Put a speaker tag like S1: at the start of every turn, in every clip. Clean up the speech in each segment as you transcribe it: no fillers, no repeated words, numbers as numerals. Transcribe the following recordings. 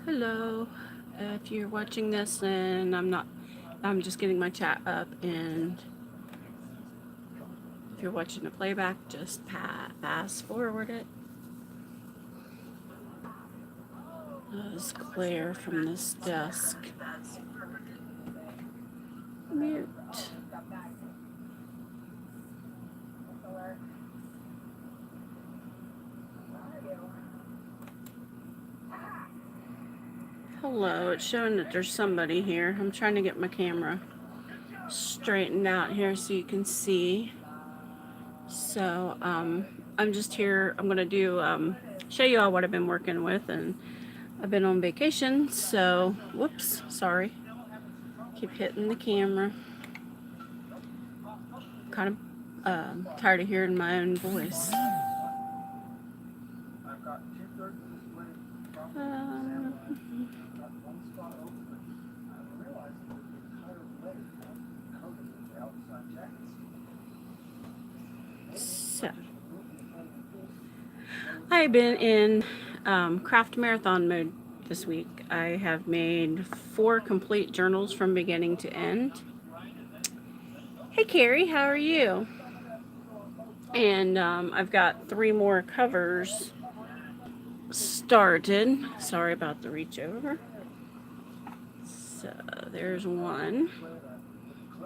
S1: Hello. If you're watching this and I'm just getting my chat up, and if you're watching a playback, just fast forward it. There's glare from this desk. Mute. Hello, it's showing that there's somebody here. I'm trying to get my camera straightened out here so you can see. So, I'm just here. I'm going to show you all what I've been working with, and I've been on vacation, so, whoops, sorry. Keep hitting the camera. Kind of tired of hearing my own voice. So, I've been in craft marathon mode this week. I have made 4 complete journals from beginning to end. Hey Carrie, how are you? And I've got 3 more covers started. Sorry about the reach over. So there's one.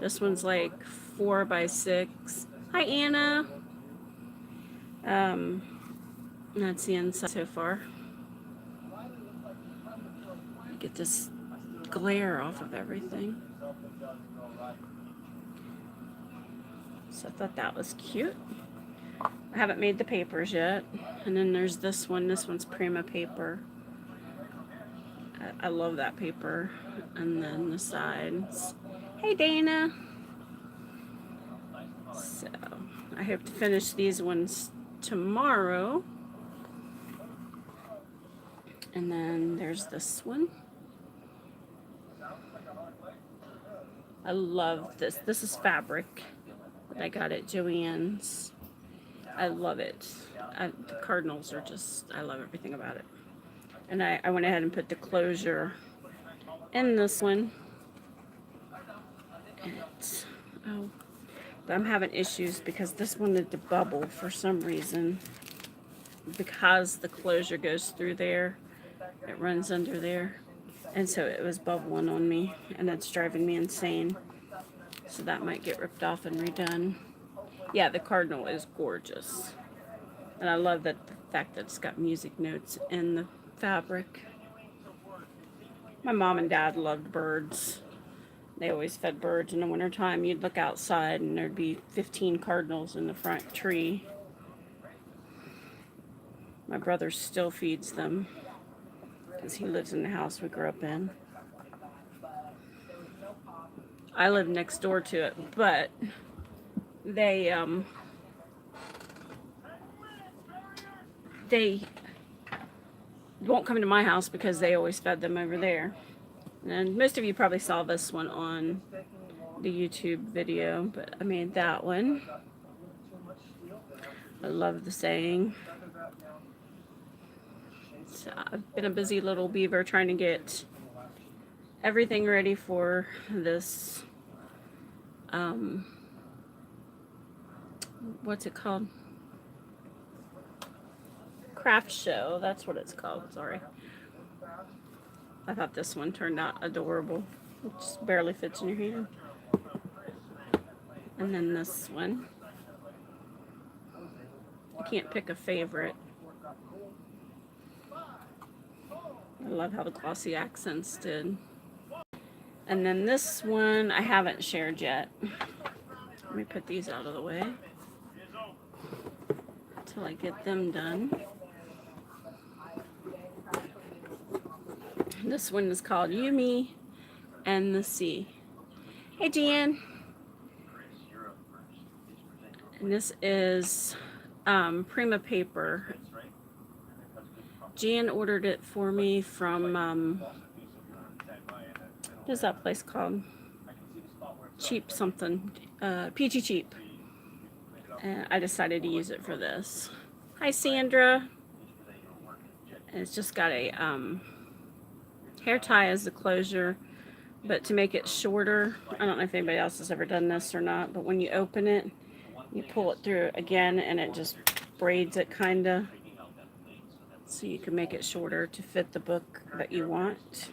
S1: This one's like 4 by 6. Hi Anna. That's the inside so far. Get this glare off of everything. So I thought that was cute. I haven't made the papers yet. And then there's this one. This one's Prima paper. I love that paper. And then the sides. Hey Dana. So I hope to finish these ones tomorrow. And then there's this one. I love this. This is fabric that I got at Joann's. I love it. The cardinals are just, I love everything about it. And I went ahead and put the closure in this one. But I'm having issues because this wanted to bubble for some reason. Because the closure goes through there, it runs under there. And so it was bubbling on me, and it's driving me insane. So that might get ripped off and redone. Yeah, the cardinal is gorgeous. And I love the fact that it's got music notes in the fabric. My mom and dad loved birds. They always fed birds in the wintertime. You'd look outside and there'd be 15 cardinals in the front tree. My brother still feeds them because he lives in the house we grew up in. I live next door to it, but they won't come to my house because they always fed them over there. And most of you probably saw this one on the YouTube video, but I made that one. I love the saying. So I've been a busy little beaver trying to get everything ready for this what's it called? Craft show. That's what it's called. Sorry. I thought this one turned out adorable. It just barely fits in your hand. And then this one. I can't pick a favorite. I love how the glossy accents did. And then this one I haven't shared yet. Let me put these out of the way until I get them done. This one is called Yumi and the Sea. Hey Jan. And this is Prima paper. Jan ordered it for me from what is that place called? Cheap something. Peachy Cheap. And I decided to use it for this. Hi Sandra. And it's just got a Hair tie is the closure, but to make it shorter, I don't know if anybody else has ever done this or not, but when you open it, you pull it through again and it just braids it kinda, so you can make it shorter to fit the book that you want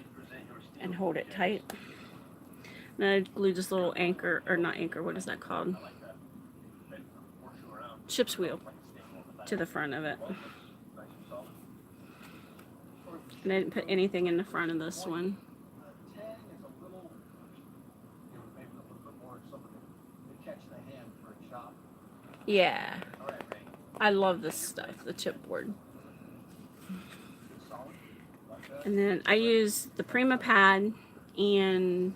S1: and hold it tight. And I glued this little anchor, or not anchor, what is that called? Ship's wheel to the front of it. And I didn't put anything in the front of this one. Yeah, I love this stuff, the chipboard. And then I use the Prima pad, and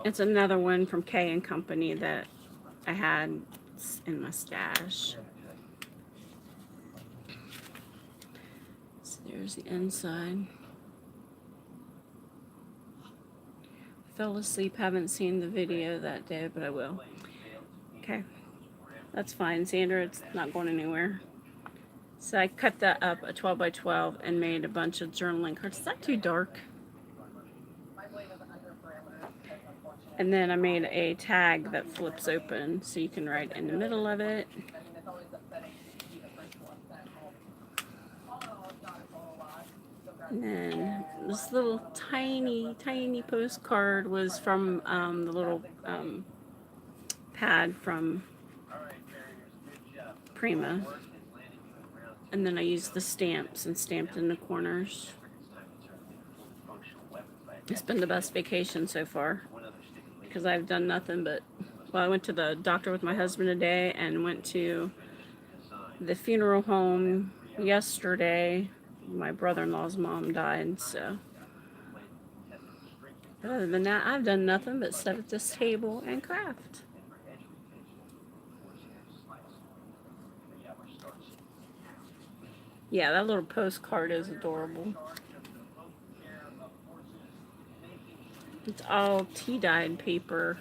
S1: it's another one from K and Company that I had in my stash. So there's the inside. Fell asleep, haven't seen the video that day, but I will. Okay, that's fine, Sandra, it's not going anywhere. So I cut that up a 12 by 12 and made a bunch of journaling cards. Is that too dark? And then I made a tag that flips open so you can write in the middle of it. And then this little tiny postcard was from the little pad from Prima. And then I used the stamps and stamped in the corners. It's been the best vacation so far because I've done nothing but, well, I went to the doctor with my husband today and went to the funeral home yesterday. My brother-in-law's mom died, so other than that, I've done nothing but sit at this table and craft. Yeah, that little postcard is adorable. It's all tea-dyed paper.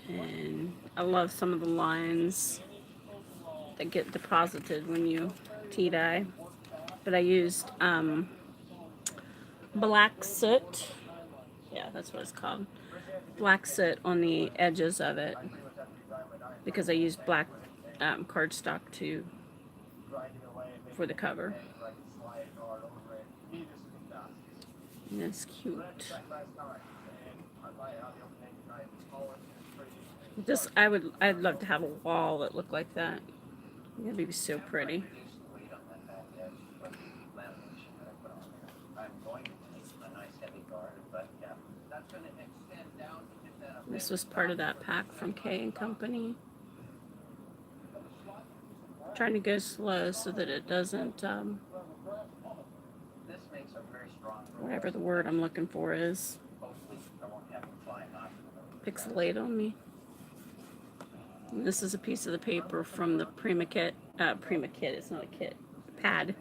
S1: And I love some of the lines that get deposited when you tea dye. But I used black soot. Yeah, that's what it's called. Black soot on the edges of it because I used black cardstock for the cover. And it's cute. I'd love to have a wall that looked like that. That'd be so pretty. This was part of that pack from K and Company. Trying to go slow so that it doesn't, whatever the word I'm looking for is, pixelate on me. And this is a piece of the paper from the Prima kit. It's not a kit. Pad.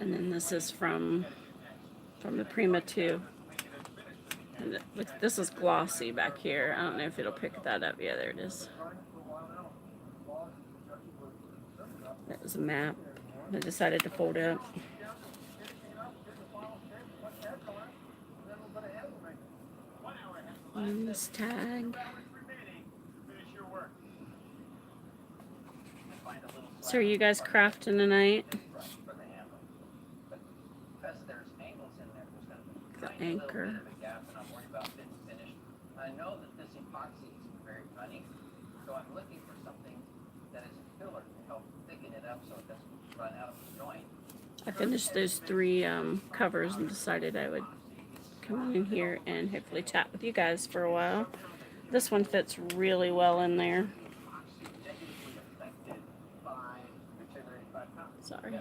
S1: And then this is from the Prima 2. And this is glossy back here. I don't know if it'll pick that up. Yeah, there it is. That was a map. I decided to fold it up. And this tag. So are you guys crafting tonight? The anchor. I know that this epoxy is very funny, so I'm looking for something that is a filler to help thicken it up so it doesn't run out of the joint. I finished those 3 covers and decided I would come in here and hopefully chat with you guys for a while. This one fits really well in there. Sorry.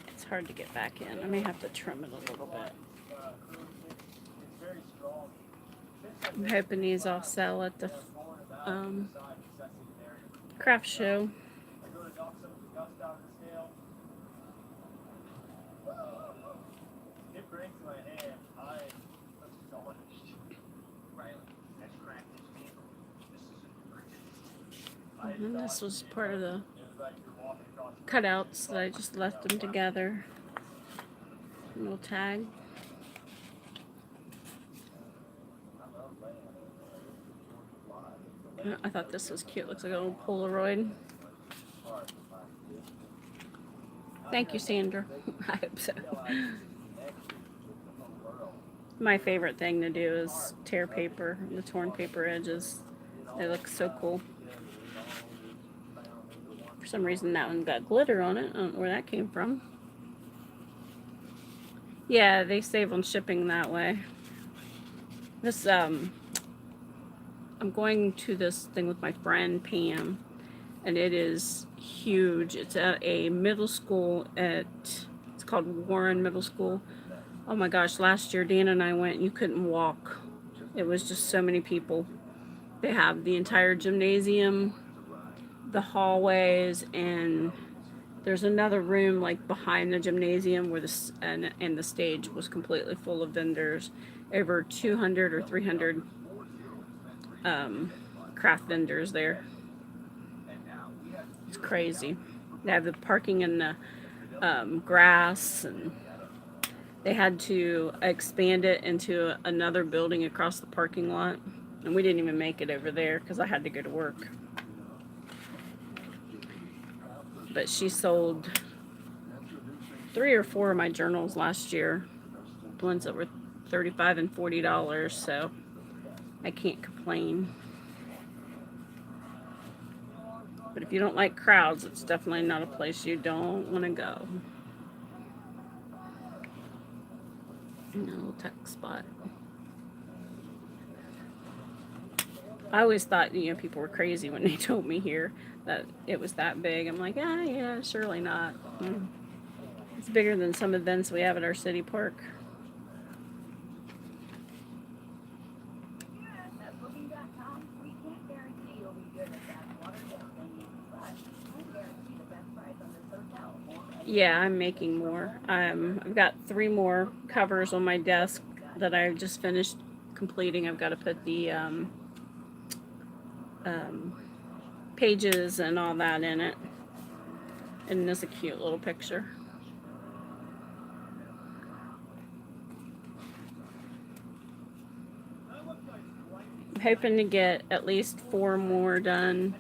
S1: It's hard to get back in. I may have to trim it a little bit. I'm hoping these all sell at the craft show. And this was part of the cutouts that I just left them together. A little tag. I thought this was cute. Looks like a little Polaroid. Thank you, Sandra. I hope so. My favorite thing to do is tear paper, the torn paper edges. They look so cool. For some reason that one got glitter on it. I don't know where that came from. Yeah, they save on shipping that way. This, I'm going to this thing with my friend Pam, and it is huge. It's at a middle school it's called Warren Middle School. Oh my gosh, last year Dan and I went and you couldn't walk. It was just so many people. They have the entire gymnasium, the hallways, and there's another room like behind the gymnasium where and the stage was completely full of vendors. Over 200 or 300 craft vendors there. It's crazy. They have the parking in the grass, and they had to expand it into another building across the parking lot, and we didn't even make it over there because I had to go to work. But she sold 3 or 4 of my journals last year, the ones that were $35 and $40, so I can't complain. But if you don't like crowds, it's definitely not a place you don't want to go. A little tech spot. I always thought, people were crazy when they told me here that it was that big. I'm like, yeah, surely not. It's bigger than some events we have at our city park. Yeah, I'm making more. I've got 3 more covers on my desk that I just finished completing. I've got to put the pages and all that in it. And this is a cute little picture. I'm hoping to get at least 4 more done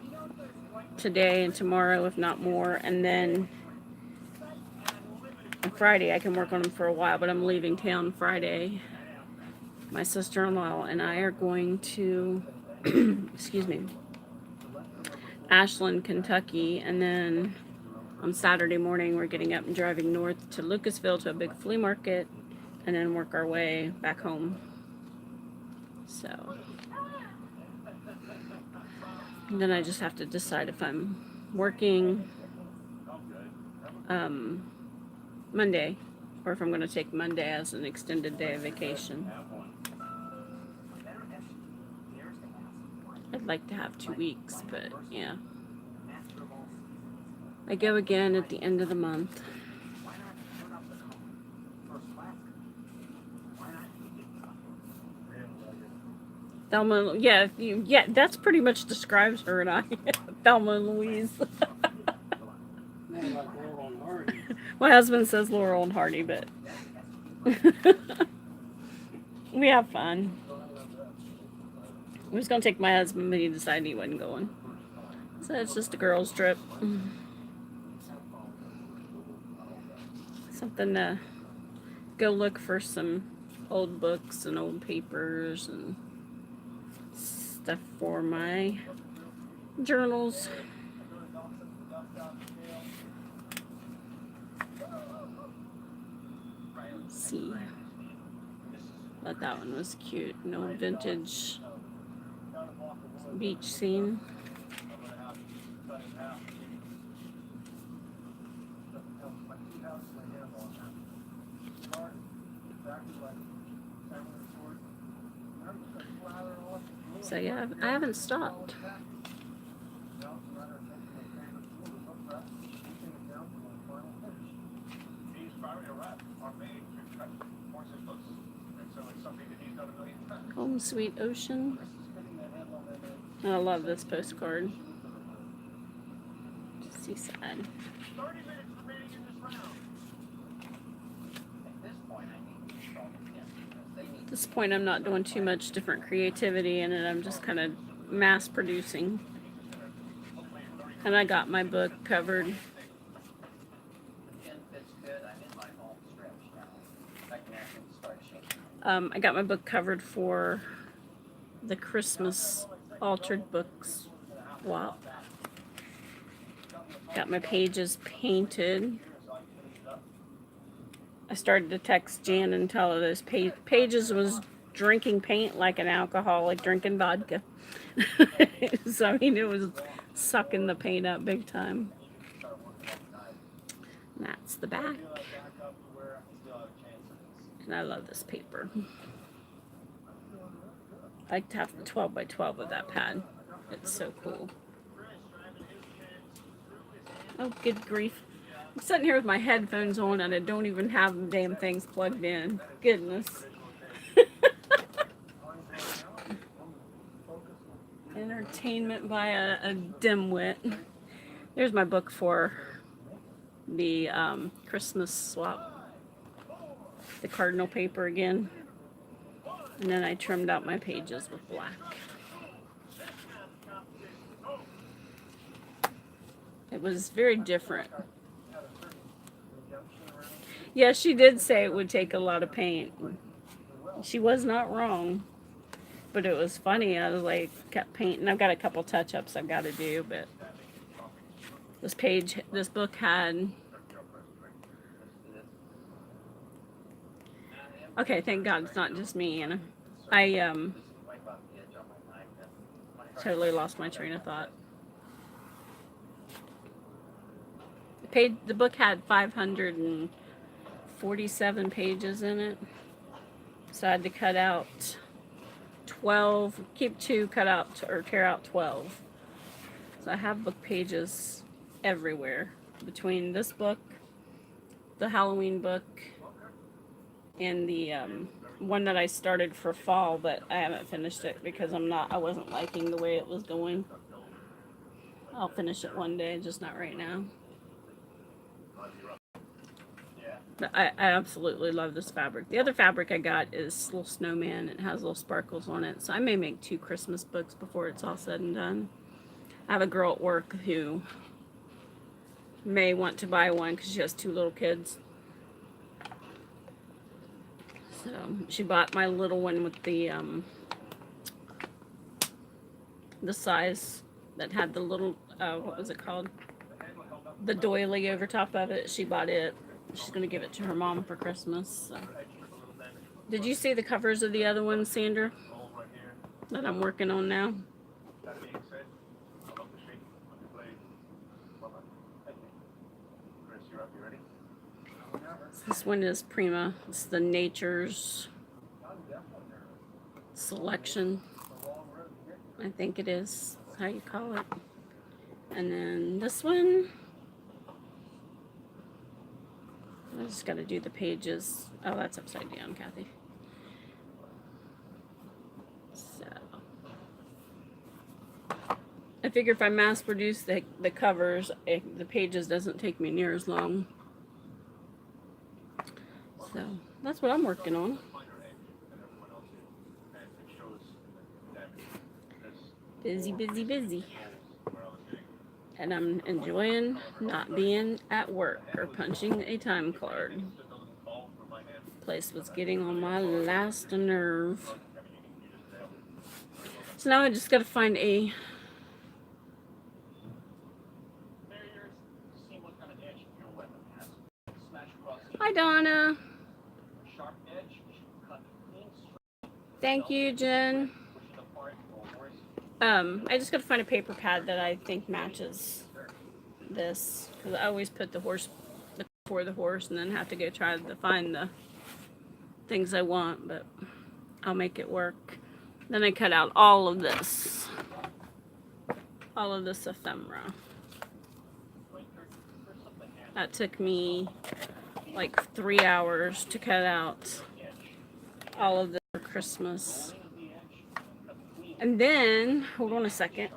S1: today and tomorrow, if not more, and then on Friday I can work on them for a while, but I'm leaving town Friday. My sister-in-law and I are going to excuse me, Ashland, Kentucky, and then on Saturday morning we're getting up and driving north to Lucasville to a big flea market, and then work our way back home. So and then I just have to decide if I'm working Monday, or if I'm going to take Monday as an extended day of vacation. I'd like to have 2 weeks, but yeah. I go again at the end of the month. Thelma, yeah, that's pretty much describes her and I. Thelma and Louise. My husband says Laurel and Hardy, but we have fun. I was going to take my husband, but he decided he wasn't going. So it's just a girls' trip. Something to go look for some old books and old papers and stuff for my journals. Let's see. Thought that one was cute. An old vintage beach scene. So yeah, I haven't stopped. Home Sweet Ocean. I love this postcard. Seaside. At this point, I'm not doing too much different creativity in it. I'm just kind of mass producing. And I got my book covered. I got my book covered for the Christmas Altered Books swap. Got my pages painted. I started to text Jan and tell her those pages was drinking paint like an alcoholic drinking vodka. So I mean, it was sucking the paint up big time. And that's the back. And I love this paper. I like to have the 12 by 12 of that pad. It's so cool. Oh, good grief. I'm sitting here with my headphones on and I don't even have the damn things plugged in. Goodness. Entertainment by a dimwit. There's my book for the Christmas swap. The cardinal paper again. And then I trimmed out my pages with black. It was very different. Yeah, she did say it would take a lot of paint. She was not wrong. But it was funny. I was like, kept painting. I've got a couple touch-ups I've got to do, but this book had... Okay, thank God it's not just me, Anna. I totally lost my train of thought. The book had 547 pages in it, so I had to cut out 12, keep 2, cut out or tear out 12. So I have book pages everywhere between this book, the Halloween book, and the one that I started for fall, but I haven't finished it because I wasn't liking the way it was going. I'll finish it one day, just not right now. But I absolutely love this fabric. The other fabric I got is little snowman. It has little sparkles on it, so I may make 2 Christmas books before it's all said and done. I have a girl at work who may want to buy one because she has 2 little kids. So she bought my little one with the size that had the little, what was it called? The doily over top of it. She bought it. She's going to give it to her mom for Christmas. So. Did you see the covers of the other ones, Sandra? That I'm working on now? This one is Prima. It's the Nature's Selection. I think it is how you call it. And then this one, I just got to do the pages. Oh, that's upside down, Kathy. So I figure if I mass produce the covers, the pages doesn't take me near as long. So that's what I'm working on. Busy, busy, busy. And I'm enjoying not being at work or punching a time card. The place was getting on my last nerve. So now I just got to find a... Hi, Donna. Thank you, Jen. I just got to find a paper pad that I think matches this, because I always put the horse before the horse and then have to go try to find the things I want, but I'll make it work. Then I cut out all of this ephemera. That took me like 3 hours to cut out all of this for Christmas. And then, hold on a second.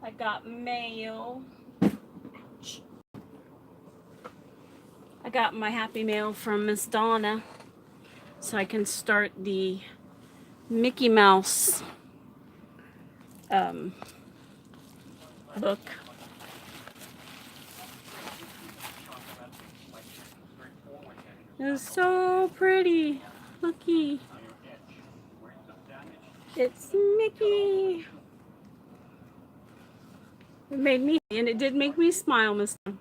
S1: I got mail. I got my happy mail from Miss Donna, so I can start the Mickey Mouse book. It's so pretty. Looky. It's Mickey. It made me, and it did make me smile, Miss. Oh,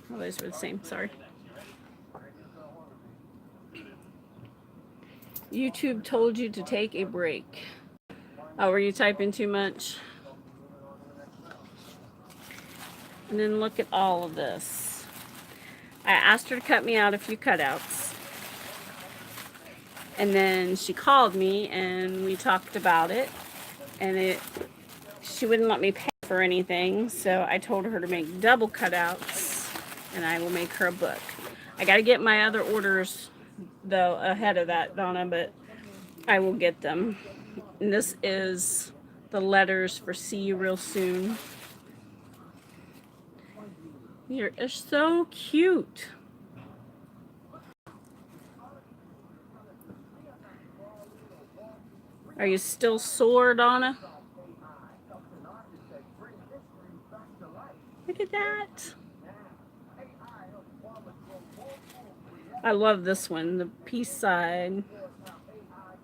S1: those were the same. Sorry. YouTube told you to take a break. Oh, were you typing too much? And then look at all of this. I asked her to cut me out a few cutouts. And then she called me and we talked about it. And she wouldn't let me pay for anything. So I told her to make double cutouts and I will make her a book. I got to get my other orders, though, ahead of that, Donna, but I will get them. And this is the letters for See You Real Soon. You're so cute. Are you still sore, Donna? Look at that. I love this one, the peace side.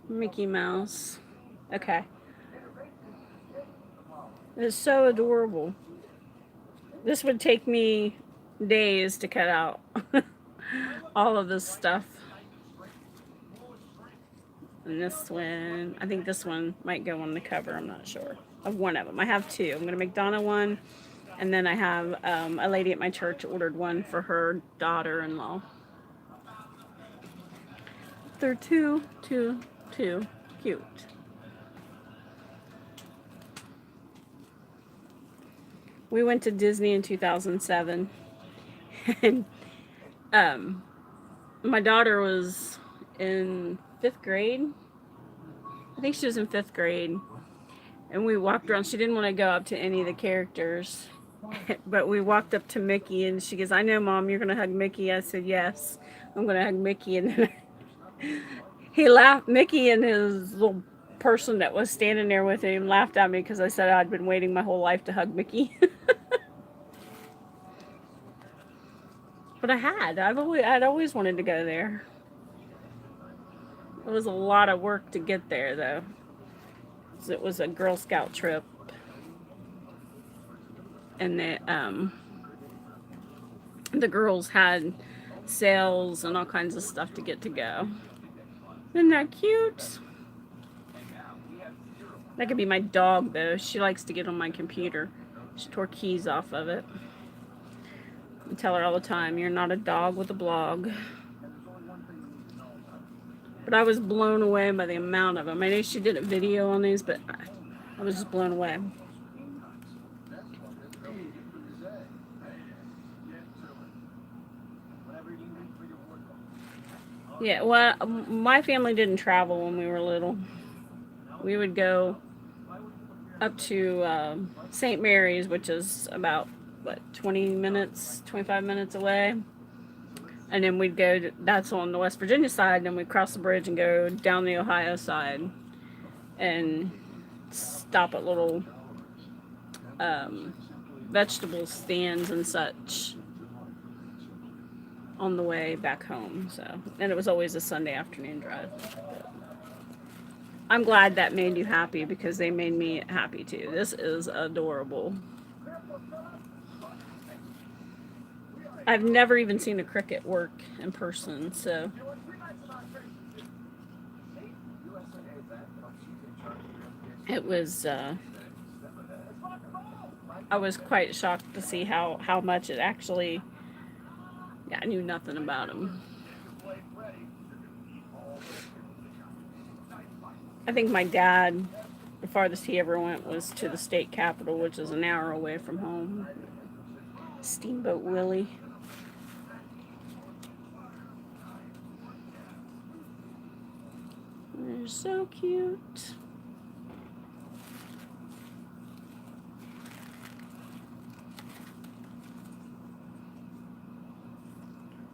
S1: Mickey Mouse. Okay. It's so adorable. This would take me days to cut out all of this stuff. And this one, I think this one might go on the cover. I'm not sure of one of them. I have two. I'm going to make Donna one. And then I have a lady at my church ordered one for her daughter-in-law. They're too cute. We went to Disney in 2007. And my daughter was in 5th grade. I think she was in 5th grade. And we walked around. She didn't want to go up to any of the characters. But we walked up to Mickey and she goes, I know, Mom, you're going to hug Mickey. I said, yes, I'm going to hug Mickey. And then he laughed. Mickey and his little person that was standing there with him laughed at me because I said I'd been waiting my whole life to hug Mickey. But I'd always wanted to go there. It was a lot of work to get there, though. It was a Girl Scout trip. And the girls had sales and all kinds of stuff to get to go. Isn't that cute? That could be my dog, though. She likes to get on my computer. She tore keys off of it. I tell her all the time, you're not a dog with a blog. But I was blown away by the amount of them. I know she did a video on these, but I was just blown away. Yeah, well, my family didn't travel when we were little. We would go up to St. Mary's, which is about, 25 minutes away. And then we'd go, that's on the West Virginia side, and then we'd cross the bridge and go down the Ohio side and stop at little vegetable stands and such on the way back home. So, and it was always a Sunday afternoon drive. But I'm glad that made you happy because they made me happy too. This is adorable. I've never even seen a Cricut work in person, so it was I was quite shocked to see how much it actually. Yeah, I knew nothing about them. I think my dad, the farthest he ever went was to the state capitol, which is an hour away from home. Steamboat Willie. They're so cute.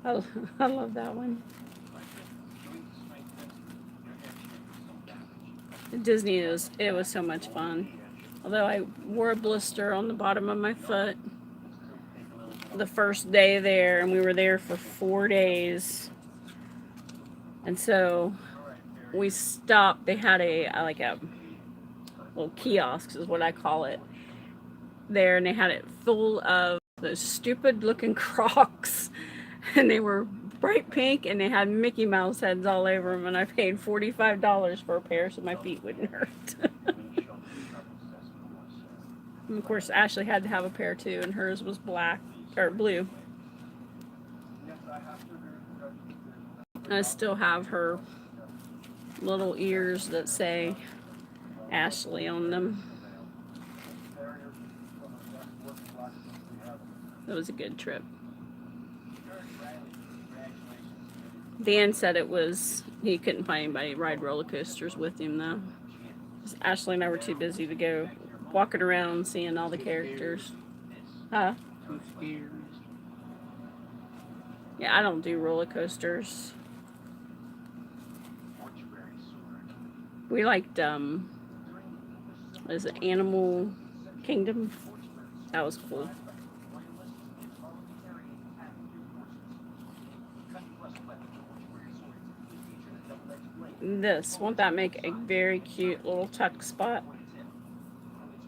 S1: Oh, I love that one. Disney it was so much fun. Although I wore a blister on the bottom of my foot the first day there, and we were there for 4 days. And so we stopped. They had a little kiosk is what I call it there, and they had it full of those stupid looking Crocs, and they were bright pink, and they had Mickey Mouse heads all over them, and I paid $45 for a pair so my feet wouldn't hurt. And of course Ashley had to have a pair too, and hers was black or blue. I still have her little ears that say Ashley on them. It was a good trip. Dan said he couldn't find anybody to ride roller coasters with him though. Ashley and I were too busy to go walking around seeing all the characters. Huh? Yeah, I don't do roller coasters. We liked, what is it, Animal Kingdom? That was cool. Won't that make a very cute little tuck spot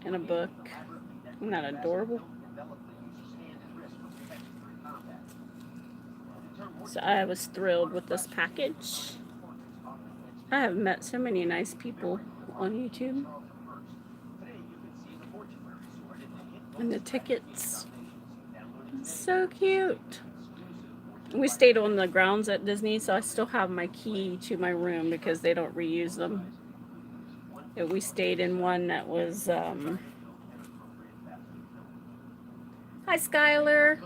S1: in a book? Isn't that adorable? So I was thrilled with this package. I have met so many nice people on YouTube. And the tickets, so cute. We stayed on the grounds at Disney, so I still have my key to my room because they don't reuse them. We stayed in one that was, hi Skylar.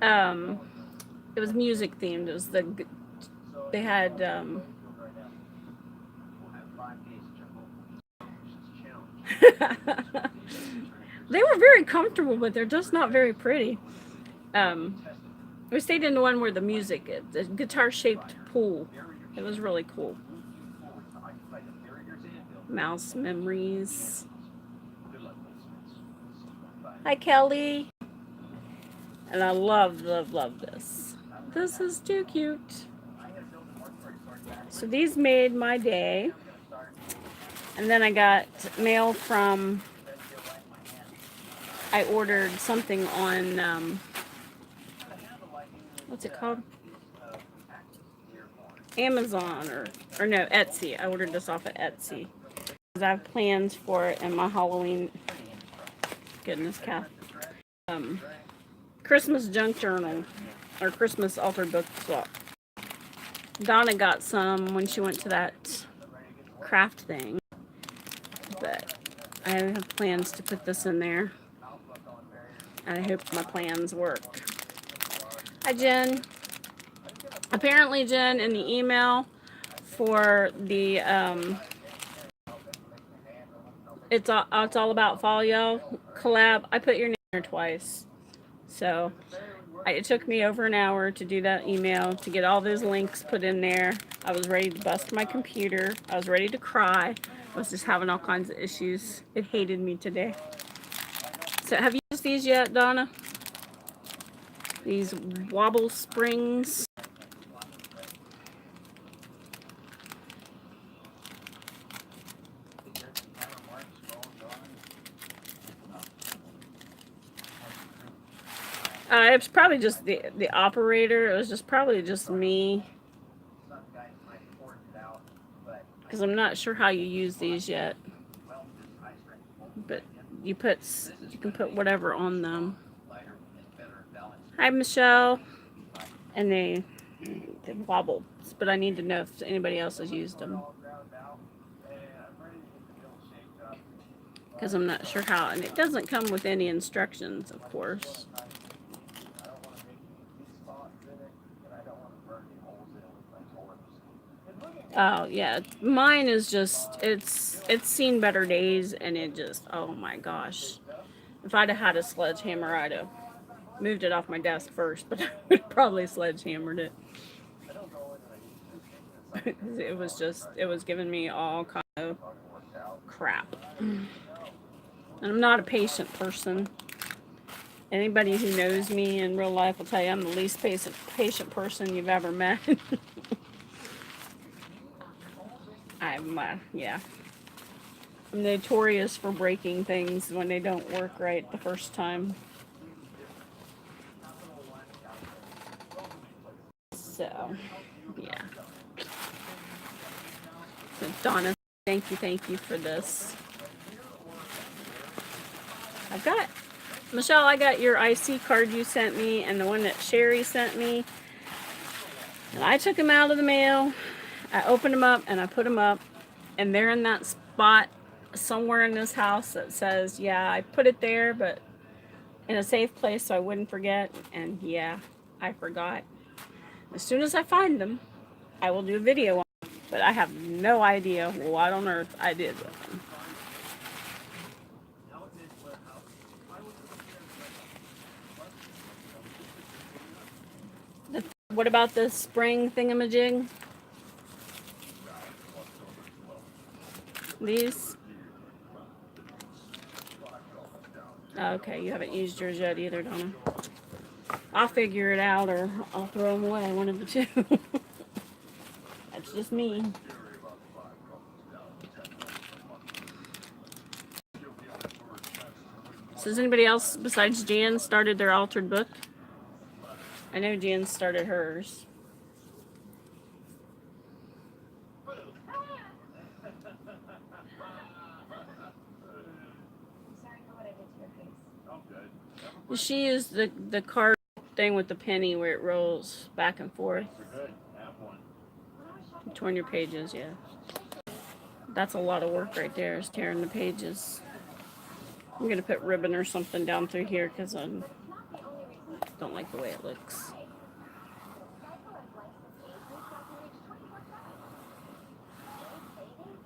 S1: It was music themed. It was they had, they were very comfortable, but they're just not very pretty. We stayed in the one where the guitar-shaped pool. It was really cool. Mouse memories. Hi, Kelly. And I love this. This is too cute. So these made my day. And then I got mail from, I ordered something on, what's it called? Amazon or no, Etsy. I ordered this off of Etsy. I have plans for it in my Halloween, goodness, Kath. Christmas junk journal or Christmas altered book swap. Donna got some when she went to that craft thing, but I have plans to put this in there. I hope my plans work. Hi, Jen. Apparently, Jen, in the email for the it's all about fall, y'all collab, I put your name there twice. So it took me over an hour to do that email, to get all those links put in there. I was ready to bust my computer. I was ready to cry. I was just having all kinds of issues. It hated me today. So have you used these yet, Donna? These wobble springs. It was probably just the operator. It was just probably just me. Because I'm not sure how you use these yet. But you can put whatever on them. Hi, Michelle. And they wobble. But I need to know if anybody else has used them. Because I'm not sure how. And it doesn't come with any instructions, of course. Oh yeah, mine is just it's seen better days, and it just, oh my gosh. If I'd have had a sledgehammer, I'd have moved it off my desk first, but I would probably sledgehammered it. It was giving me all kind of crap. And I'm not a patient person. Anybody who knows me in real life will tell you I'm the least patient person you've ever met. Yeah. I'm notorious for breaking things when they don't work right the first time. So, yeah. So Donna, thank you for this. Michelle, I got your IC card you sent me and the one that Sherry sent me. And I took them out of the mail. I opened them up and I put them up. And they're in that spot somewhere in this house that says, yeah, I put it there, but in a safe place so I wouldn't forget. And yeah, I forgot. As soon as I find them, I will do a video on them. But I have no idea what on earth I did with them. What about the spring thingamajig? These? Okay, you haven't used yours yet either, Donna. I'll figure it out or I'll throw them away, one of the two. That's just me. So has anybody else besides Jan started their altered book? I know Jan started hers. She used the card thing with the penny where it rolls back and forth. Torn your pages, yeah. That's a lot of work right there, is tearing the pages. I'm gonna put ribbon or something down through here because I don't like the way it looks.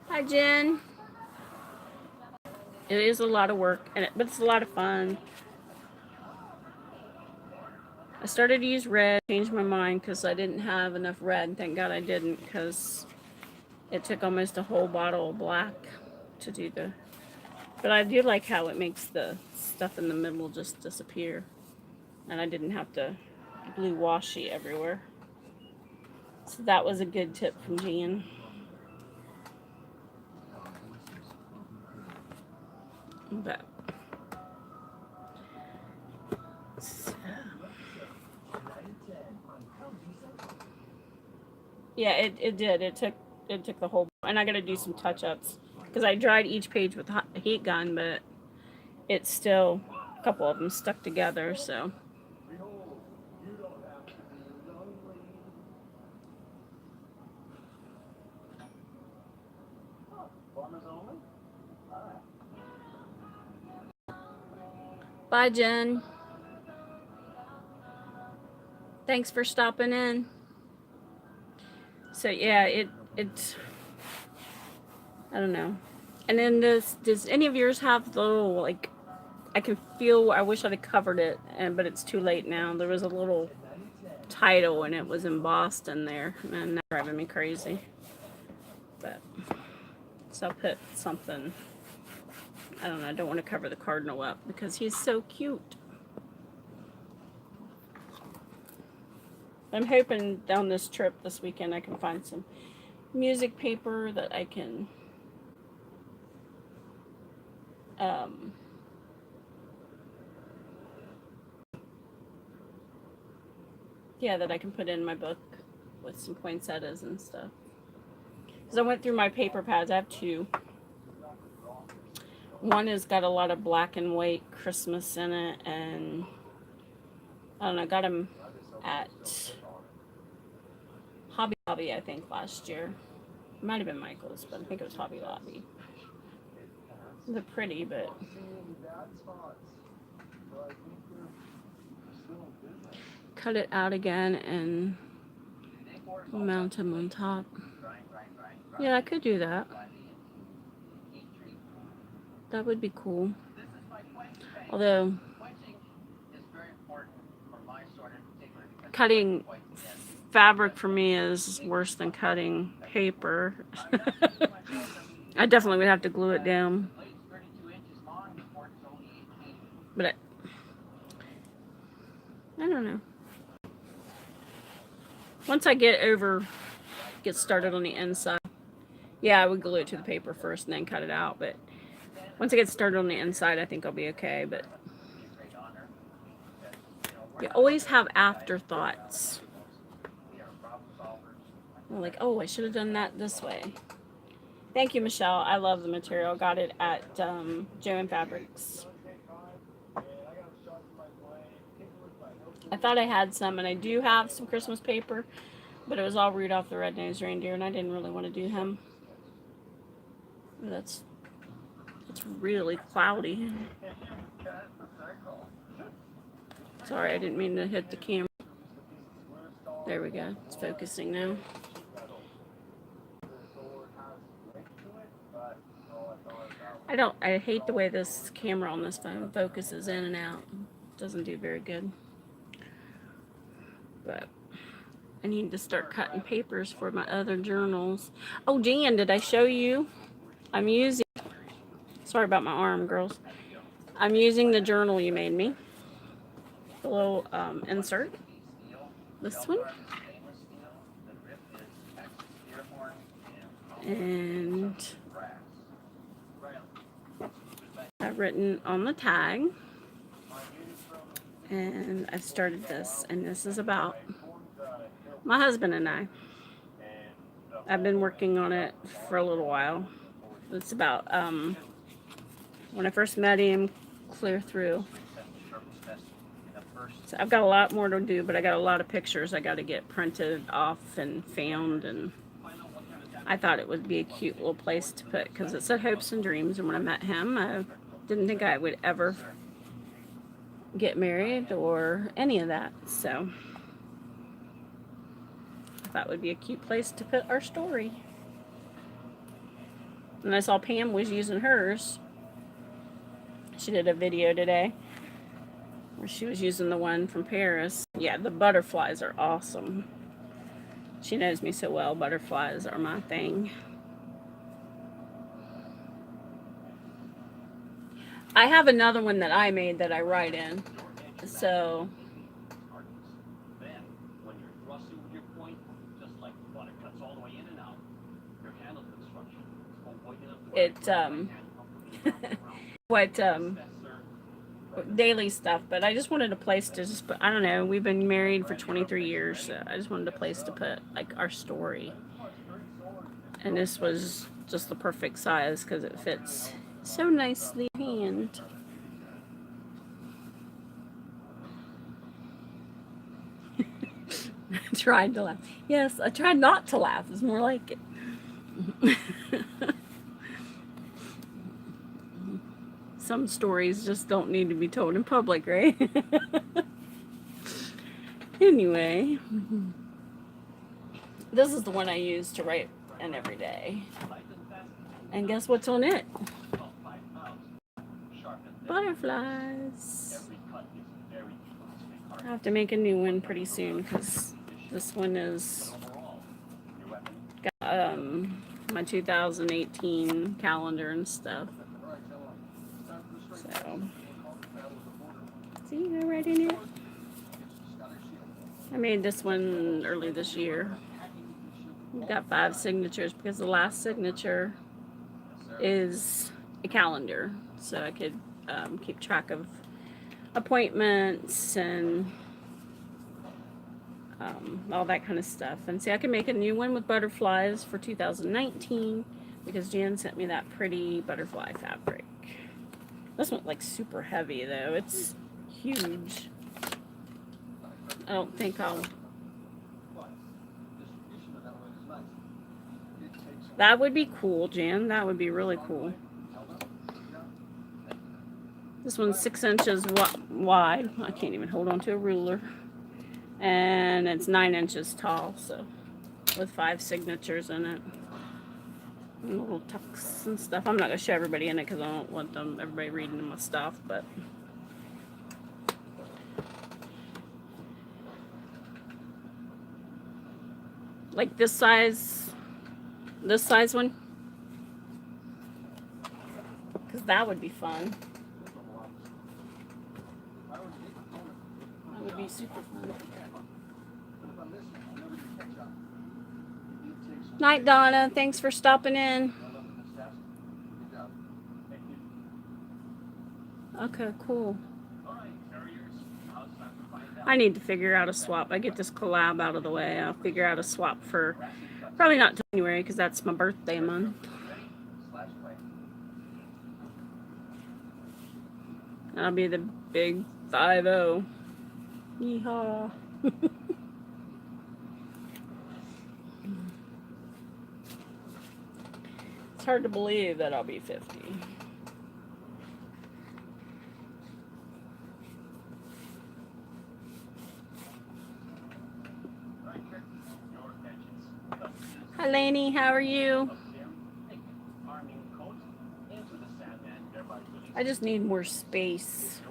S1: Hi, Jen. It is a lot of work, but it's a lot of fun. I started to use red, changed my mind because I didn't have enough red. Thank God I didn't, because it took almost a whole bottle of black to do the... But I do like how it makes the stuff in the middle just disappear. And I didn't have to glue washi everywhere. So that was a good tip from Jan. But so. Yeah, it did. It took the whole, and I got to do some touch-ups because I dried each page with a heat gun, but it's still a couple of them stuck together. So. Bye, Jen. Thanks for stopping in. So yeah, it's I don't know. And then does any of yours have the little, like, I can feel, I wish I'd have covered it, but it's too late now. There was a little title and it was embossed in there, and that's driving me crazy. But so I'll put something. I don't know. I don't want to cover the cardinal up because he's so cute. I'm hoping down this trip this weekend I can find some music paper that I can that I can put in my book with some poinsettias and stuff. Because I went through my paper pads. I have two. One has got a lot of black and white Christmas in it, and I don't know, I got them at Hobby Lobby, I think, last year. It might have been Michael's, but I think it was Hobby Lobby. They're pretty, but cut it out again and mount them on top. Yeah, I could do that. That would be cool. Although cutting fabric for me is worse than cutting paper. I definitely would have to glue it down. But I don't know. Once I get started on the inside, yeah, I would glue it to the paper first and then cut it out. But once I get started on the inside, I think I'll be okay. But you always have afterthoughts. I'm like, oh, I should have done that this way. Thank you, Michelle. I love the material. Got it at Joann Fabrics. I thought I had some, and I do have some Christmas paper, but it was all Rudolph the Red-Nosed Reindeer, and I didn't really want to do him. It's really cloudy. Sorry, I didn't mean to hit the camera. There we go. It's focusing now. I hate the way this camera on this phone focuses in and out. It doesn't do very good. But I need to start cutting papers for my other journals. Oh, Jan, did I show you? I'm using, sorry about my arm, girls. I'm using the journal you made me. The little insert. This one. And I've written on the tag. And I've started this, and this is about my husband and I. I've been working on it for a little while. It's about when I first met him, clear through. So I've got a lot more to do, but I got a lot of pictures I got to get printed off and found, and I thought it would be a cute little place to put, because it said Hopes and Dreams, and when I met him, I didn't think I would ever get married or any of that, so I thought it would be a cute place to put our story. And I saw Pam was using hers. She did a video today where she was using the one from Paris. Yeah, the butterflies are awesome. She knows me so well. Butterflies are my thing. I have another one that I made that I write in. So it what daily stuff, but I just wanted a place to just put, I don't know, we've been married for 23 years, so I just wanted a place to put like our story. And this was just the perfect size because it fits so nicely in hand. I tried to laugh. Yes, I tried not to laugh. It's more like it. Some stories just don't need to be told in public, right? Anyway, this is the one I use to write in every day. And guess what's on it? Butterflies. I have to make a new one pretty soon because this one is got my 2018 calendar and stuff. So, see, they're right in it. I made this one early this year. We've got 5 signatures because the last signature is a calendar, so I could keep track of appointments and all that kind of stuff. And see, I can make a new one with butterflies for 2019 because Jan sent me that pretty butterfly fabric. This one's like super heavy though. It's huge. I don't think I'll... That would be cool, Jan. That would be really cool. This one's 6 inches wide. I can't even hold on to a ruler. And it's 9 inches tall, so with 5 signatures in it. Little tucks and stuff. I'm not gonna show everybody in it because I don't want everybody reading my stuff, but like this size one, because that would be fun. That would be super fun. Night, Donna. Thanks for stopping in. Okay, cool. I need to figure out a swap. I get this collab out of the way. I'll figure out a swap for probably not January because that's my birthday month. That'll be the big 5-0. Yeehaw. It's hard to believe that I'll be 50. Hi, Lainey. How are you? I just need more space.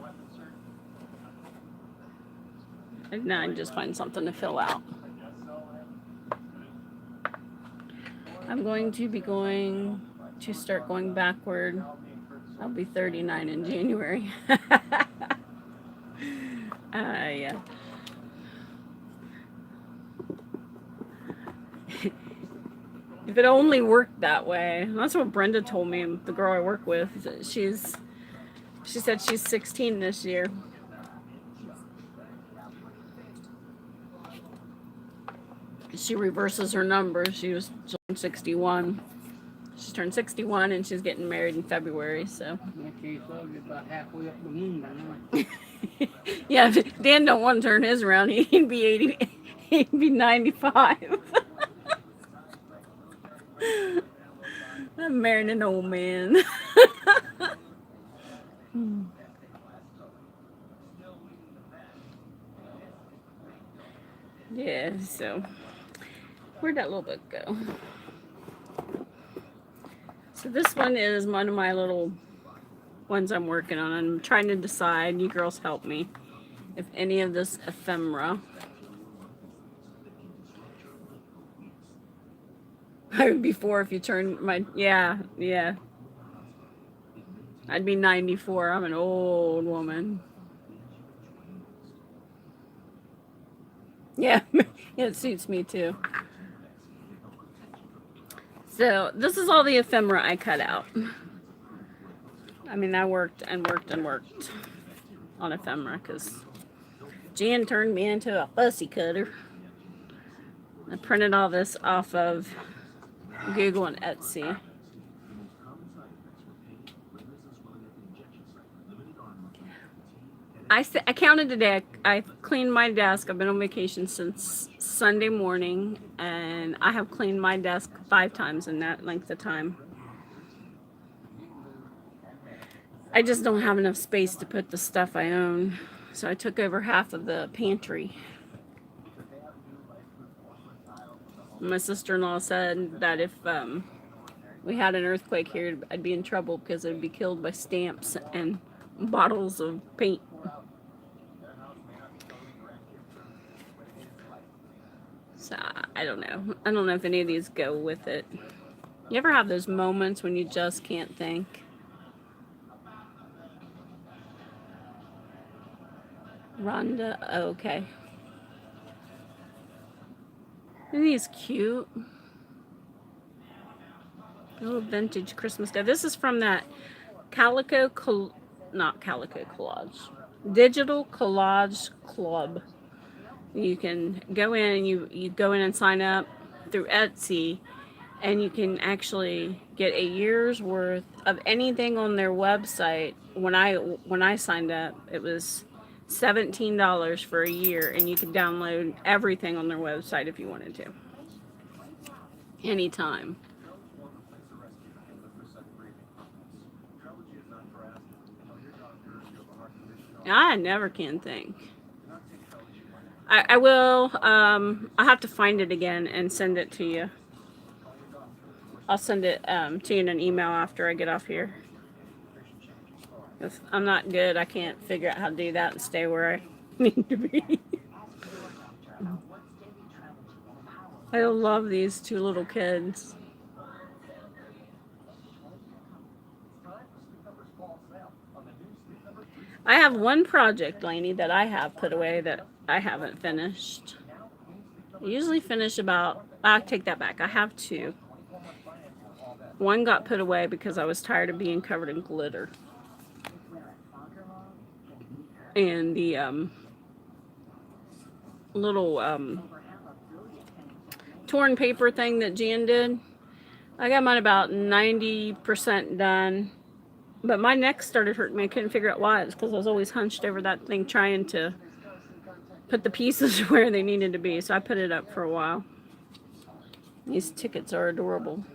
S1: And now I just find something to fill out. I'm going to be going to start going backward. I'll be 39 in January. Yeah. If it only worked that way. That's what Brenda told me, the girl I work with. She said she's 16 this year. She reverses her numbers. She was 61. She turned 61 and she's getting married in February, so.
S2: About halfway up the moon by now.
S1: Yeah, if Dan don't want to turn his around, he'd be 80, he'd be 95. I'm marrying an old man. Yeah, so where'd that little book go? So this one is one of my little ones I'm working on. I'm trying to decide, you girls help me, if any of this ephemera. I would be 4 if you turn my, yeah. I'd be 94. I'm an old woman. Yeah, it suits me too. So this is all the ephemera I cut out. I mean, I worked and worked and worked on ephemera because Jan turned me into a fussy cutter. I printed all this off of Google and Etsy. I counted today. I cleaned my desk. I've been on vacation since Sunday morning, and I have cleaned my desk 5 times in that length of time. I just don't have enough space to put the stuff I own, so I took over half of the pantry. My sister-in-law said that if we had an earthquake here, I'd be in trouble because I'd be killed by stamps and bottles of paint. So I don't know. I don't know if any of these go with it. You ever have those moments when you just can't think? Rhonda, oh, okay. Isn't these cute? A little vintage Christmas guy. This is from that not Calico Collage. Digital Collage Club. You can go in and you go in and sign up through Etsy, and you can actually get a year's worth of anything on their website. When I signed up, it was $17 for a year, and you could download everything on their website if you wanted to. Anytime. I never can think. I will, I'll have to find it again and send it to you. I'll send it to you in an email after I get off here. If I'm not good, I can't figure out how to do that and stay where I need to be. I love these two little kids. I have one project, Lainey, that I have put away that I haven't finished. I usually finish about, I'll take that back. I have two. One got put away because I was tired of being covered in glitter. And the little torn paper thing that Jan did, I got mine about 90% done. But my neck started hurting me. I couldn't figure out why. It's because I was always hunched over that thing trying to put the pieces where they needed to be. So I put it up for a while. These tickets are adorable.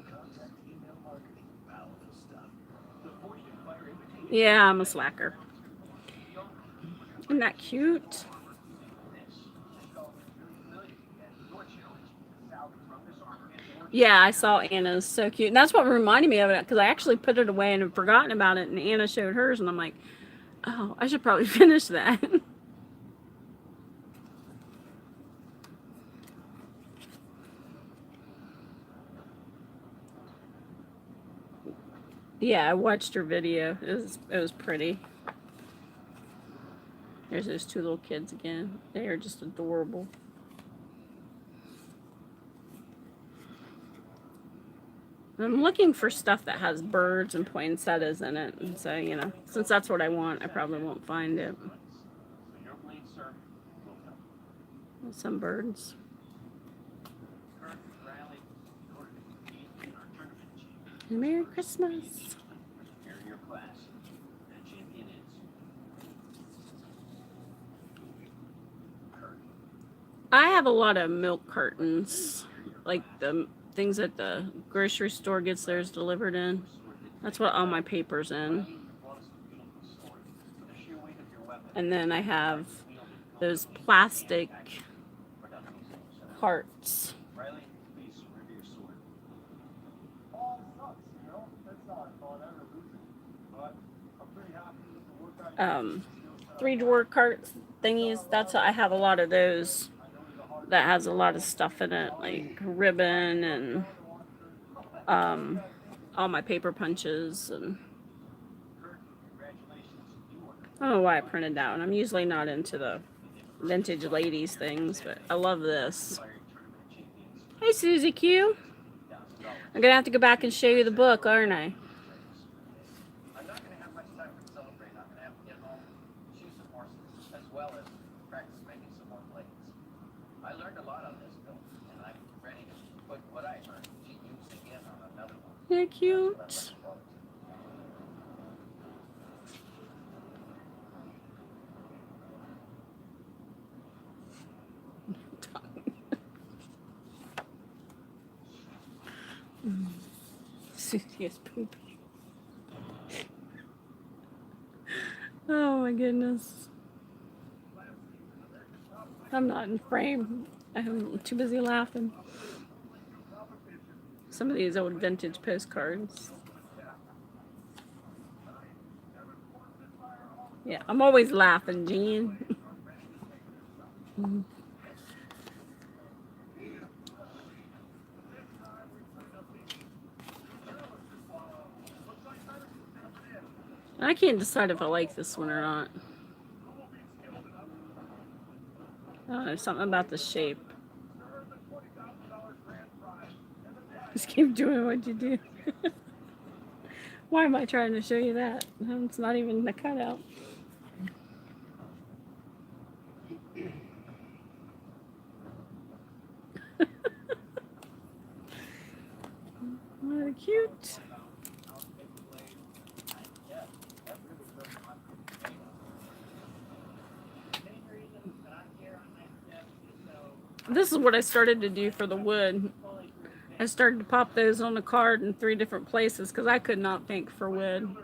S1: Yeah, I'm a slacker. Isn't that cute? Yeah, I saw Anna's. So cute. And that's what reminded me of it, because I actually put it away and had forgotten about it, and Anna showed hers, and I'm like, oh, I should probably finish that. Yeah, I watched her video. It was pretty. There's those two little kids again. They are just adorable. I'm looking for stuff that has birds and poinsettias in it. And so, you know, since that's what I want, I probably won't find it. Some birds. Merry Christmas. I have a lot of milk cartons, like the things that the grocery store gets theirs delivered in. That's what all my paper's in. And then I have those plastic carts. Three drawer cart thingies. That's I have a lot of those. That has a lot of stuff in it, like ribbon and all my paper punches. And I don't know why I printed that one. I'm usually not into the vintage ladies things, but I love this. Hey, Susie Q. I'm gonna have to go back and show you the book, aren't I? They're cute. Susie is poopy. Oh my goodness. I'm not in frame. I'm too busy laughing. Some of these old vintage postcards. Yeah, I'm always laughing, Jean. I can't decide if I like this one or not. I don't know, something about the shape. Just keep doing what you do. Why am I trying to show you that? It's not even the cutout. Oh, cute. This is what I started to do for the wood. I started to pop those on the card in 3 different places because I could not think for wood.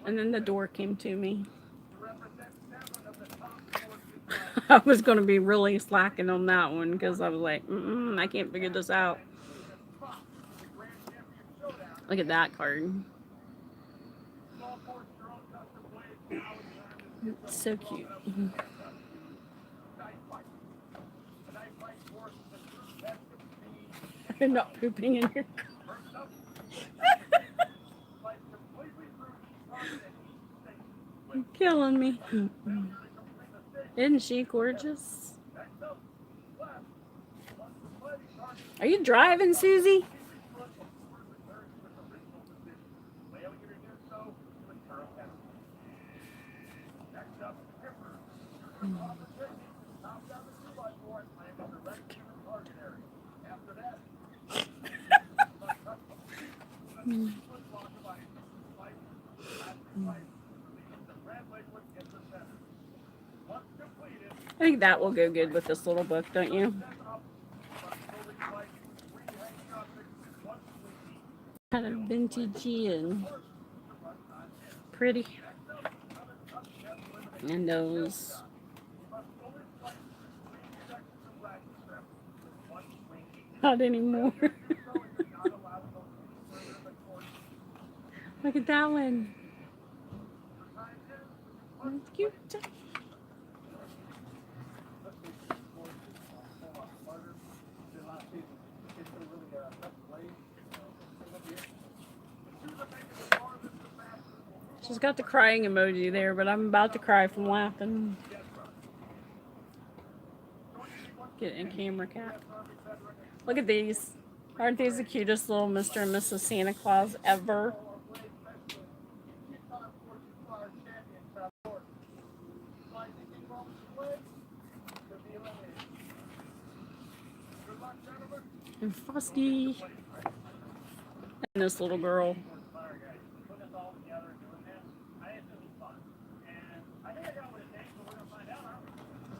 S1: And then the door came to me. I was going to be really slacking on that one because I was like, I can't figure this out. Look at that card. It's so cute. I'm not pooping in your car. You're killing me. Isn't she gorgeous? Are you driving, Susie? I think that will go good with this little book, don't you? Kind of vintagey and pretty. And those. Not anymore. Look at that one. That's cute. She's got the crying emoji there, but I'm about to cry from laughing. Get in camera cat. Look at these. Aren't these the cutest little Mr. and Mrs. Santa Claus ever? And Frosty. And this little girl.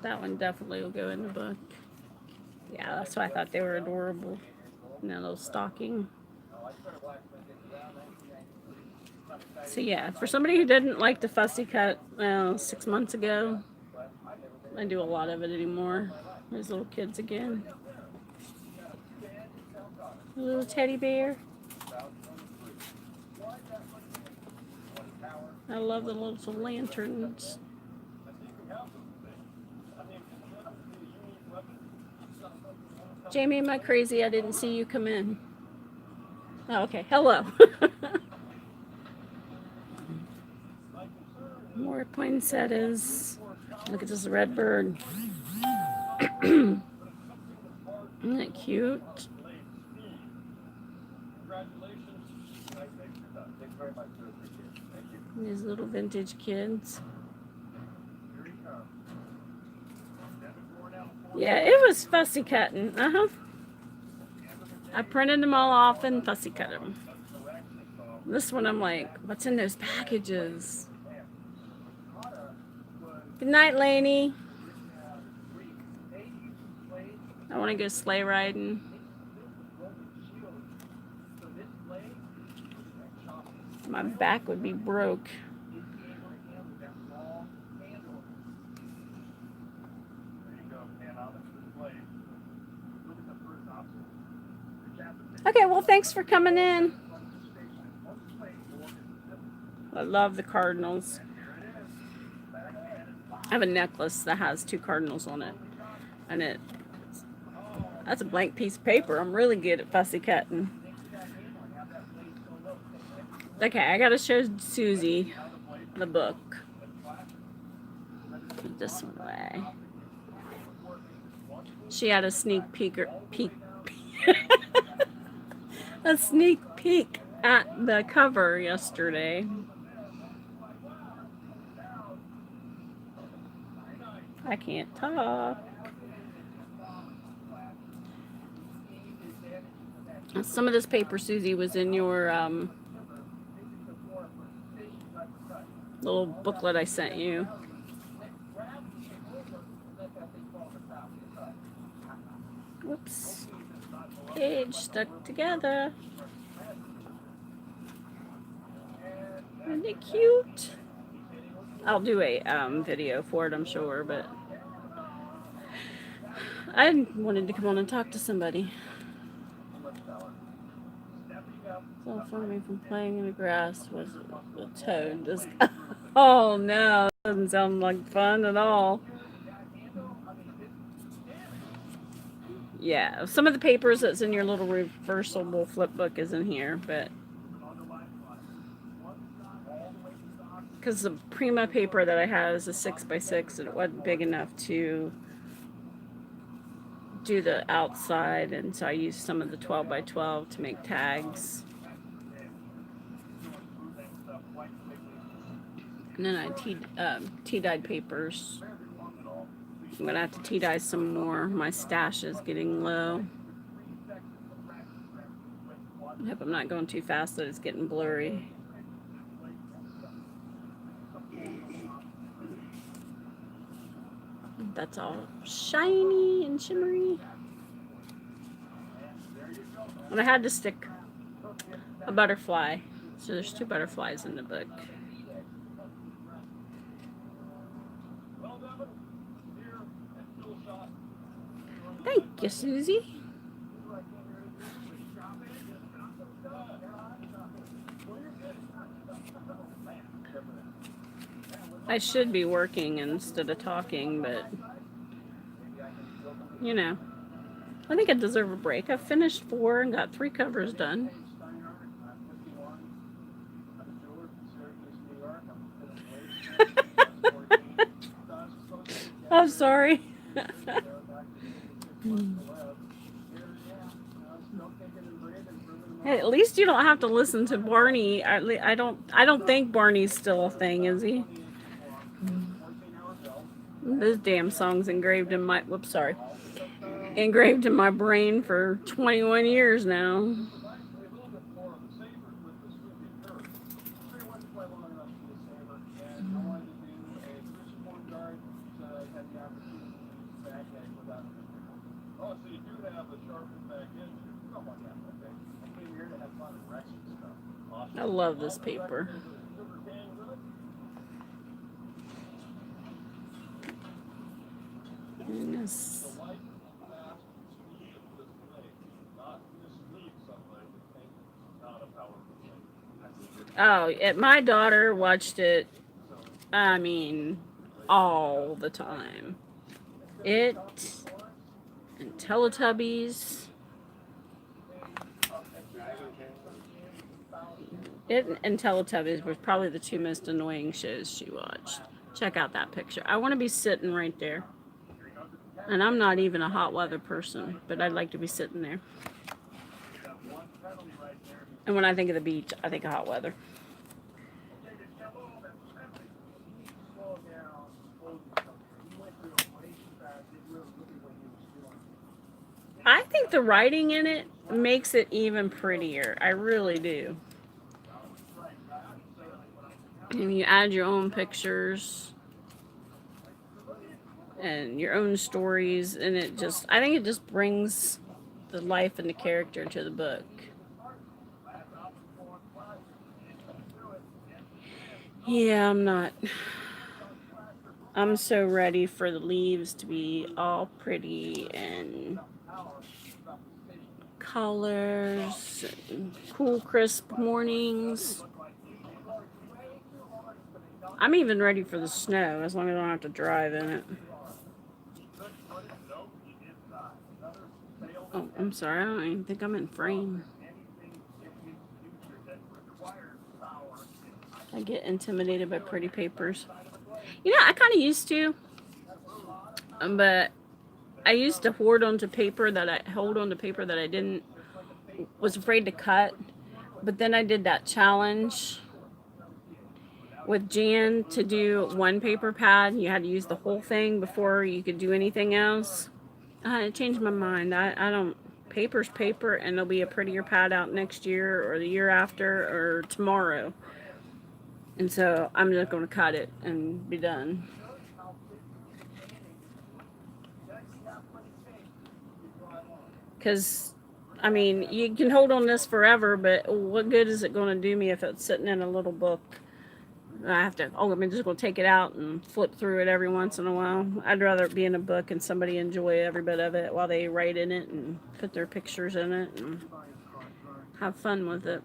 S1: That one definitely will go in the book. Yeah, that's why I thought they were adorable. And that little stocking. So yeah, for somebody who didn't like the fussy cut 6 months ago, I do a lot of it anymore. There's little kids again. A little teddy bear. I love the little lanterns. Jamie, am I crazy? I didn't see you come in. Oh, okay. Hello. More poinsettias. Look at this red bird. Isn't that cute? These little vintage kids. Yeah, it was fussy cutting. I printed them all off and fussy cut them. This one I'm like, what's in those packages? Good night, Lainey. I want to go sleigh riding. My back would be broke. Okay, well, thanks for coming in. I love the cardinals. I have a necklace that has 2 cardinals on it. And that's a blank piece of paper. I'm really good at fussy cutting. Okay, I gotta show Susie the book. Put this one away. She had a sneak peek. A sneak peek at the cover yesterday. I can't talk. Some of this paper, Susie, was in your little booklet I sent you. Whoops. Page stuck together. Isn't it cute? I'll do a video for it, I'm sure, but I wanted to come on and talk to somebody. Still from me from playing in the grass was a toad. This oh no, doesn't sound like fun at all. Yeah, some of the papers that's in your little reversible flip book is in here, but because the Prima paper that I had is a 6x6 and it wasn't big enough to do the outside, and so I used some of the 12x12 to make tags. And then I tea-dyed papers. I'm gonna have to tea-dye some more. My stash is getting low. I hope I'm not going too fast that it's getting blurry. That's all shiny and shimmery. And I had to stick a butterfly. So there's 2 butterflies in the book. Thank you, Susie. I should be working instead of talking, but you know, I think I deserve a break. I've finished 4 and got 3 covers done. I'm sorry. Hey, at least you don't have to listen to Barney. I don't think Barney's still a thing, is he? This damn song's engraved in my engraved in my brain for 21 years now. I love this paper. Goodness. Oh, my daughter watched it, I mean, all the time. It and Teletubbies. It and Teletubbies was probably the 2 most annoying shows she watched. Check out that picture. I want to be sitting right there. And I'm not even a hot weather person, but I'd like to be sitting there. And when I think of the beach, I think of hot weather. I think the writing in it makes it even prettier. I really do. And you add your own pictures and your own stories, and I think it just brings the life and the character to the book. Yeah, I'm so ready for the leaves to be all pretty and colors, and cool, crisp mornings. I'm even ready for the snow, as long as I don't have to drive in it. Oh, I'm sorry, I don't even think I'm in frame. I get intimidated by pretty papers. You know, I kind of used to, but I used to hold on to paper that I was afraid to cut. But then I did that challenge with Jan to do 1 paper pad. You had to use the whole thing before you could do anything else. I changed my mind. I don't. Paper's paper, and there'll be a prettier pad out next year or the year after or tomorrow. And so I'm just going to cut it and be done. Because, I mean, you can hold on this forever, but what good is it going to do me if it's sitting in a little book? I'm just going to take it out and flip through it every once in a while. I'd rather it be in a book and somebody enjoy every bit of it while they write in it and put their pictures in it. And have fun with it.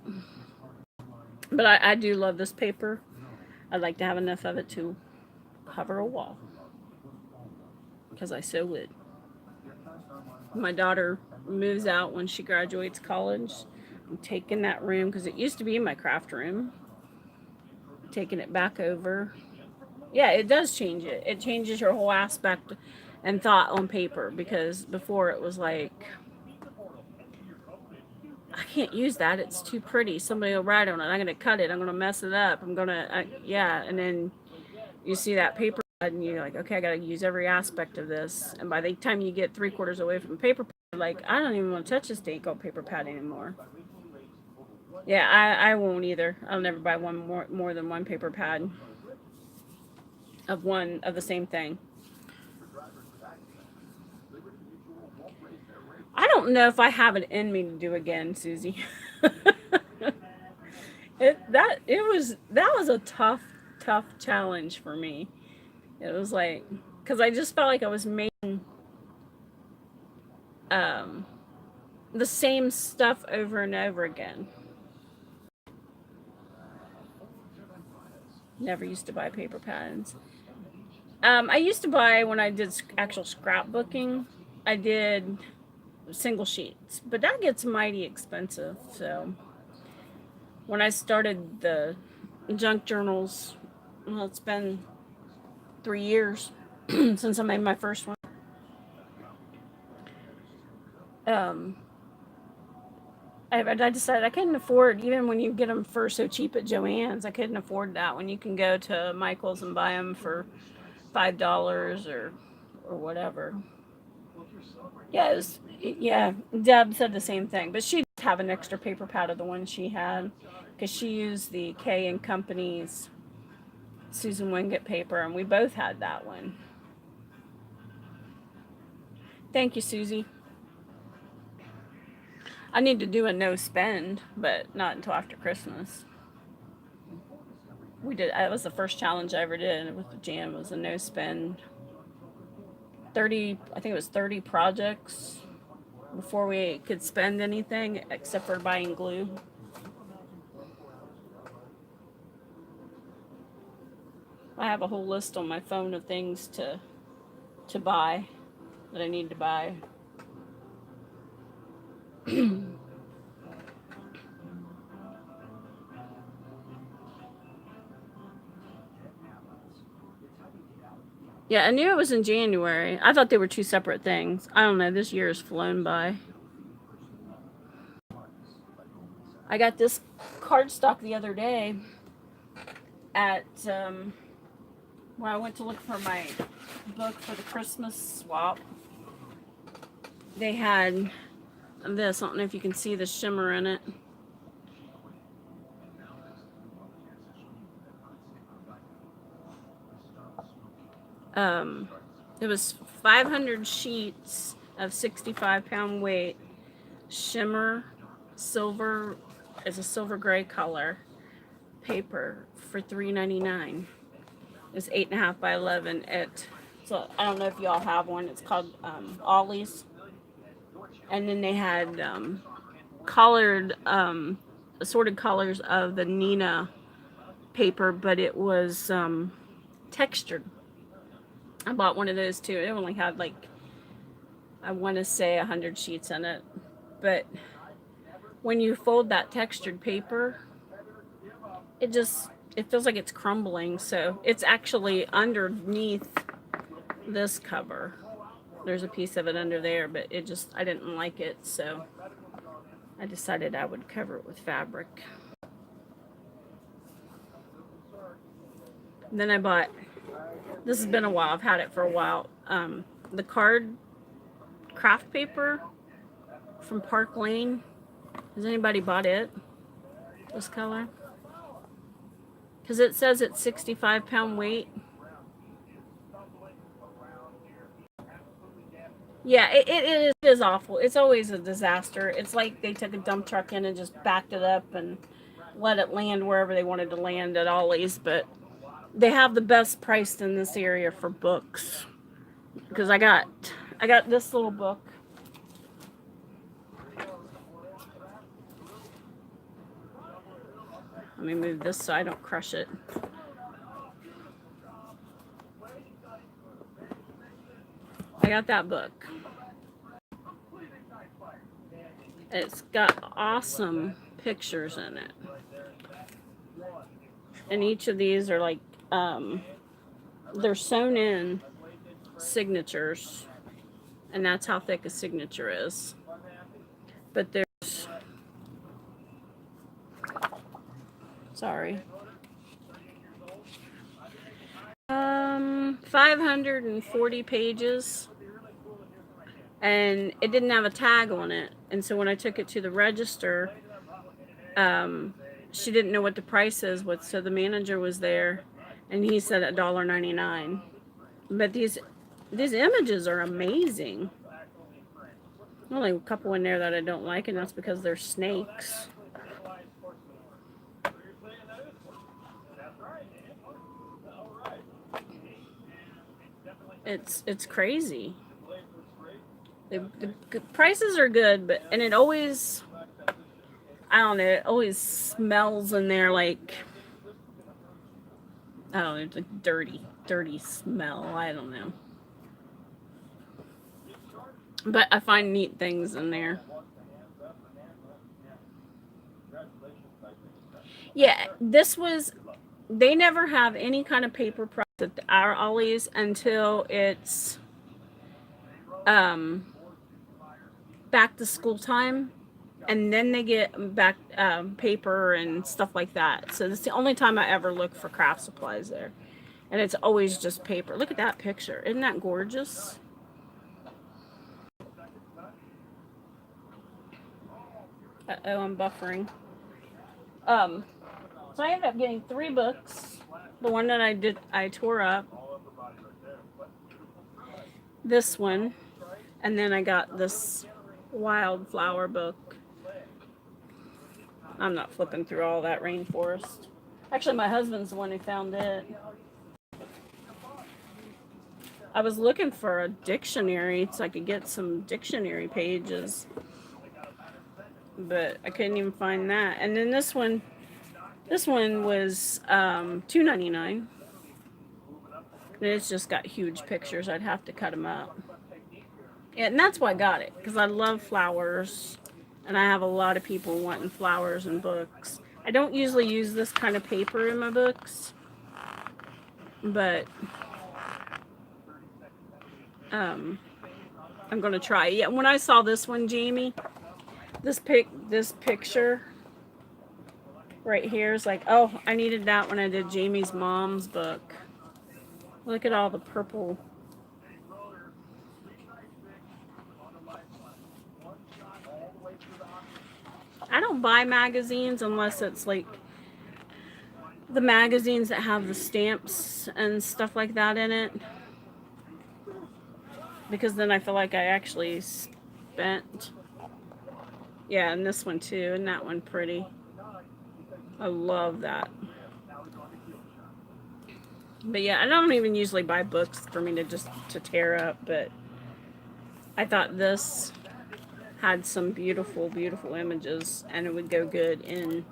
S1: But I do love this paper. I'd like to have enough of it to cover a wall, because I so would. My daughter moves out when she graduates college. I'm taking that room, because it used to be my craft room, taking it back over. Yeah, it does change it. It changes your whole aspect and thought on paper, because before it was like, I can't use that. It's too pretty. Somebody will write on it. I'm going to cut it. I'm going to mess it up. I'm going to, yeah. And then you see that paper pad and you're like, okay, I got to use every aspect of this. And by the time you get 3/4 away from paper pad, like, I don't even want to touch this dang old paper pad anymore. Yeah, I won't either. I'll never buy one more than one paper pad of one of the same thing. I don't know if I have it in me to do again, Susie. That was a tough challenge for me. It was like, because I just felt like I was making the same stuff over and over again. Never used to buy paper pads. I used to buy, when I did actual scrapbooking, I did single sheets, but that gets mighty expensive. So when I started the junk journals, well, it's been 3 years since I made my first one. I decided I couldn't afford, even when you get them for so cheap at Joann's, I couldn't afford that when you can go to Michael's and buy them for $5 or whatever. Yeah, Deb said the same thing, but she did have an extra paper pad of the one she had, because she used the K and Company's Susan Wingate paper, and we both had that one. Thank you, Susie. I need to do a no spend, but not until after Christmas. We did. That was the first challenge I ever did with the jam. Was a no spend. 30. I think it was 30 projects before we could spend anything except for buying glue. I have a whole list on my phone of things to buy that I need to buy. Yeah, I knew it was in January. I thought they were two separate things. I don't know. This year has flown by. I got this cardstock the other day at when I went to look for my book for the Christmas swap. They had this. I don't know if you can see the shimmer in it. It was 500 sheets of 65-pound weight shimmer silver, is a silver gray color paper for $3.99. It's 8.5 by 11. So I don't know if y'all have one. It's called Ollie's. And then they had colored, assorted colors of the Nina paper, but it was textured. I bought one of those too. It only had like, I want to say 100 sheets in it. But when you fold that textured paper, it feels like it's crumbling. So it's actually underneath this cover. There's a piece of it under there, but I didn't like it. So I decided I would cover it with fabric. Then I bought, this has been a while, I've had it for a while, the card craft paper from Park Lane. Has anybody bought it? This color? Because it says it's 65-pound weight. Yeah, it is awful. It's always a disaster. It's like they took a dump truck in and just backed it up and let it land wherever they wanted to land at Ollie's. But they have the best price in this area for books. Because I got this little book. Let me move this so I don't crush it. I got that book. It's got awesome pictures in it. And each of these are like, they're sewn in signatures. And that's how thick a signature is. But there's, sorry. 540 pages. And it didn't have a tag on it. And so when I took it to the register, she didn't know what the price is with, so the manager was there and he said $1.99. But these images are amazing. Only a couple in there that I don't like, and that's because they're snakes. It's crazy. The prices are good, but and it always, I don't know, it always smells in there like, I don't know, it's a dirty smell. I don't know. But I find neat things in there. Yeah, this was, they never have any kind of paper price at our Ollie's until it's back to school time. And then they get back paper and stuff like that. So that's the only time I ever look for craft supplies there. And it's always just paper. Look at that picture. Isn't that gorgeous? Uh-oh, I'm buffering. So I ended up getting 3 books. The one that I tore up. This one. And then I got this wildflower book. I'm not flipping through all that rainforest. Actually, my husband's the one who found it. I was looking for a dictionary so I could get some dictionary pages. But I couldn't even find that. And then this one was $2.99. And it's just got huge pictures. I'd have to cut them up. Yeah, and that's why I got it, because I love flowers. And I have a lot of people wanting flowers and books. I don't usually use this kind of paper in my books. But I'm going to try. Yeah, when I saw this one, Jamie, this picture right here is like, oh, I needed that when I did Jamie's mom's book. Look at all the purple. I don't buy magazines unless it's like the magazines that have the stamps and stuff like that in it. Because then I feel like I actually spent. Yeah, and this one too, and that one pretty. I love that. But yeah, I don't even usually buy books for me to tear up, but I thought this had some beautiful, beautiful images, and it would go good in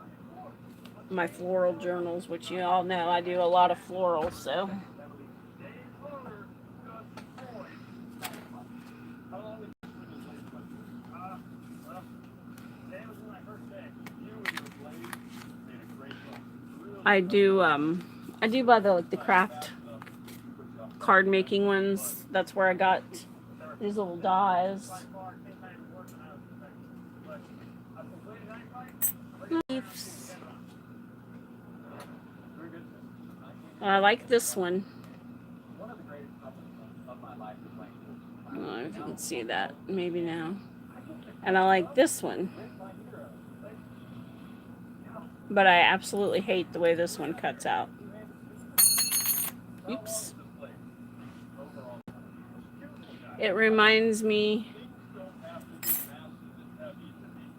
S1: my floral journals, which you all know I do a lot of florals, so. I do buy the craft card making ones. That's where I got these little dies. Leaves. I like this one. I don't know if you can see that. Maybe now. And I like this one. But I absolutely hate the way this one cuts out. Oops. It reminds me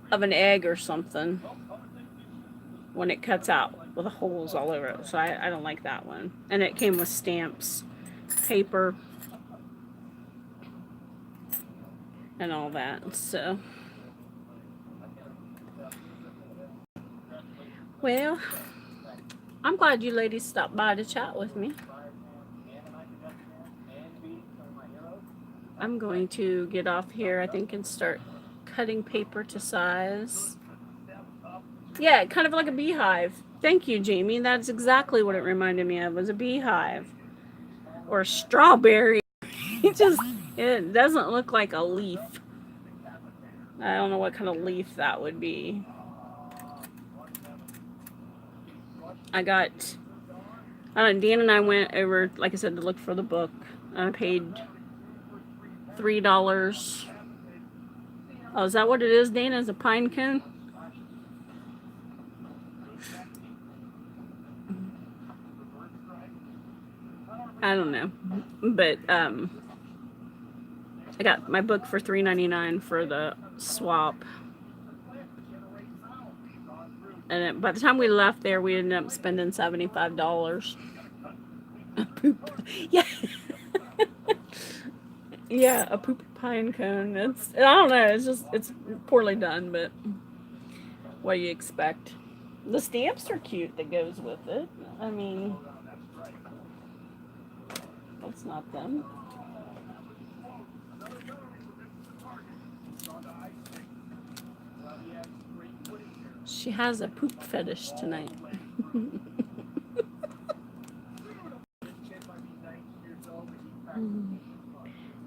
S1: of an egg or something when it cuts out with the holes all over it. So I don't like that one. And it came with stamps, paper, and all that. So, well, I'm glad you ladies stopped by to chat with me. I'm going to get off here, I think, and start cutting paper to size. Yeah, kind of like a beehive. Thank you, Jamie. That's exactly what it reminded me of, was a beehive. Or a strawberry. It doesn't look like a leaf. I don't know what kind of leaf that would be. I don't know, Dan and I went over, like I said, to look for the book. I paid $3. Oh, is that what it is, Dana? Is a pine cone? I don't know. But I got my book for $3.99 for the swap. And by the time we left there, we ended up spending $75. Poop. Yeah. Yeah, a poop pine cone. I don't know, it's poorly done, but what do you expect? The stamps are cute that goes with it. I mean, that's not them. She has a poop fetish tonight.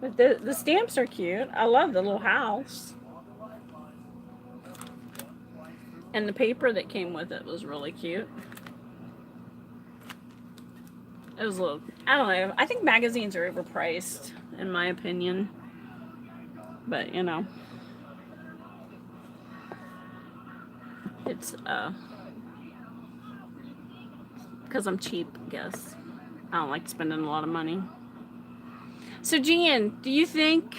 S1: But the stamps are cute. I love the little house. And the paper that came with it was really cute. It was a little, I don't know. I think magazines are overpriced, in my opinion. But, you know. It's, because I'm cheap, I guess. I don't like spending a lot of money. So, Jan, do you think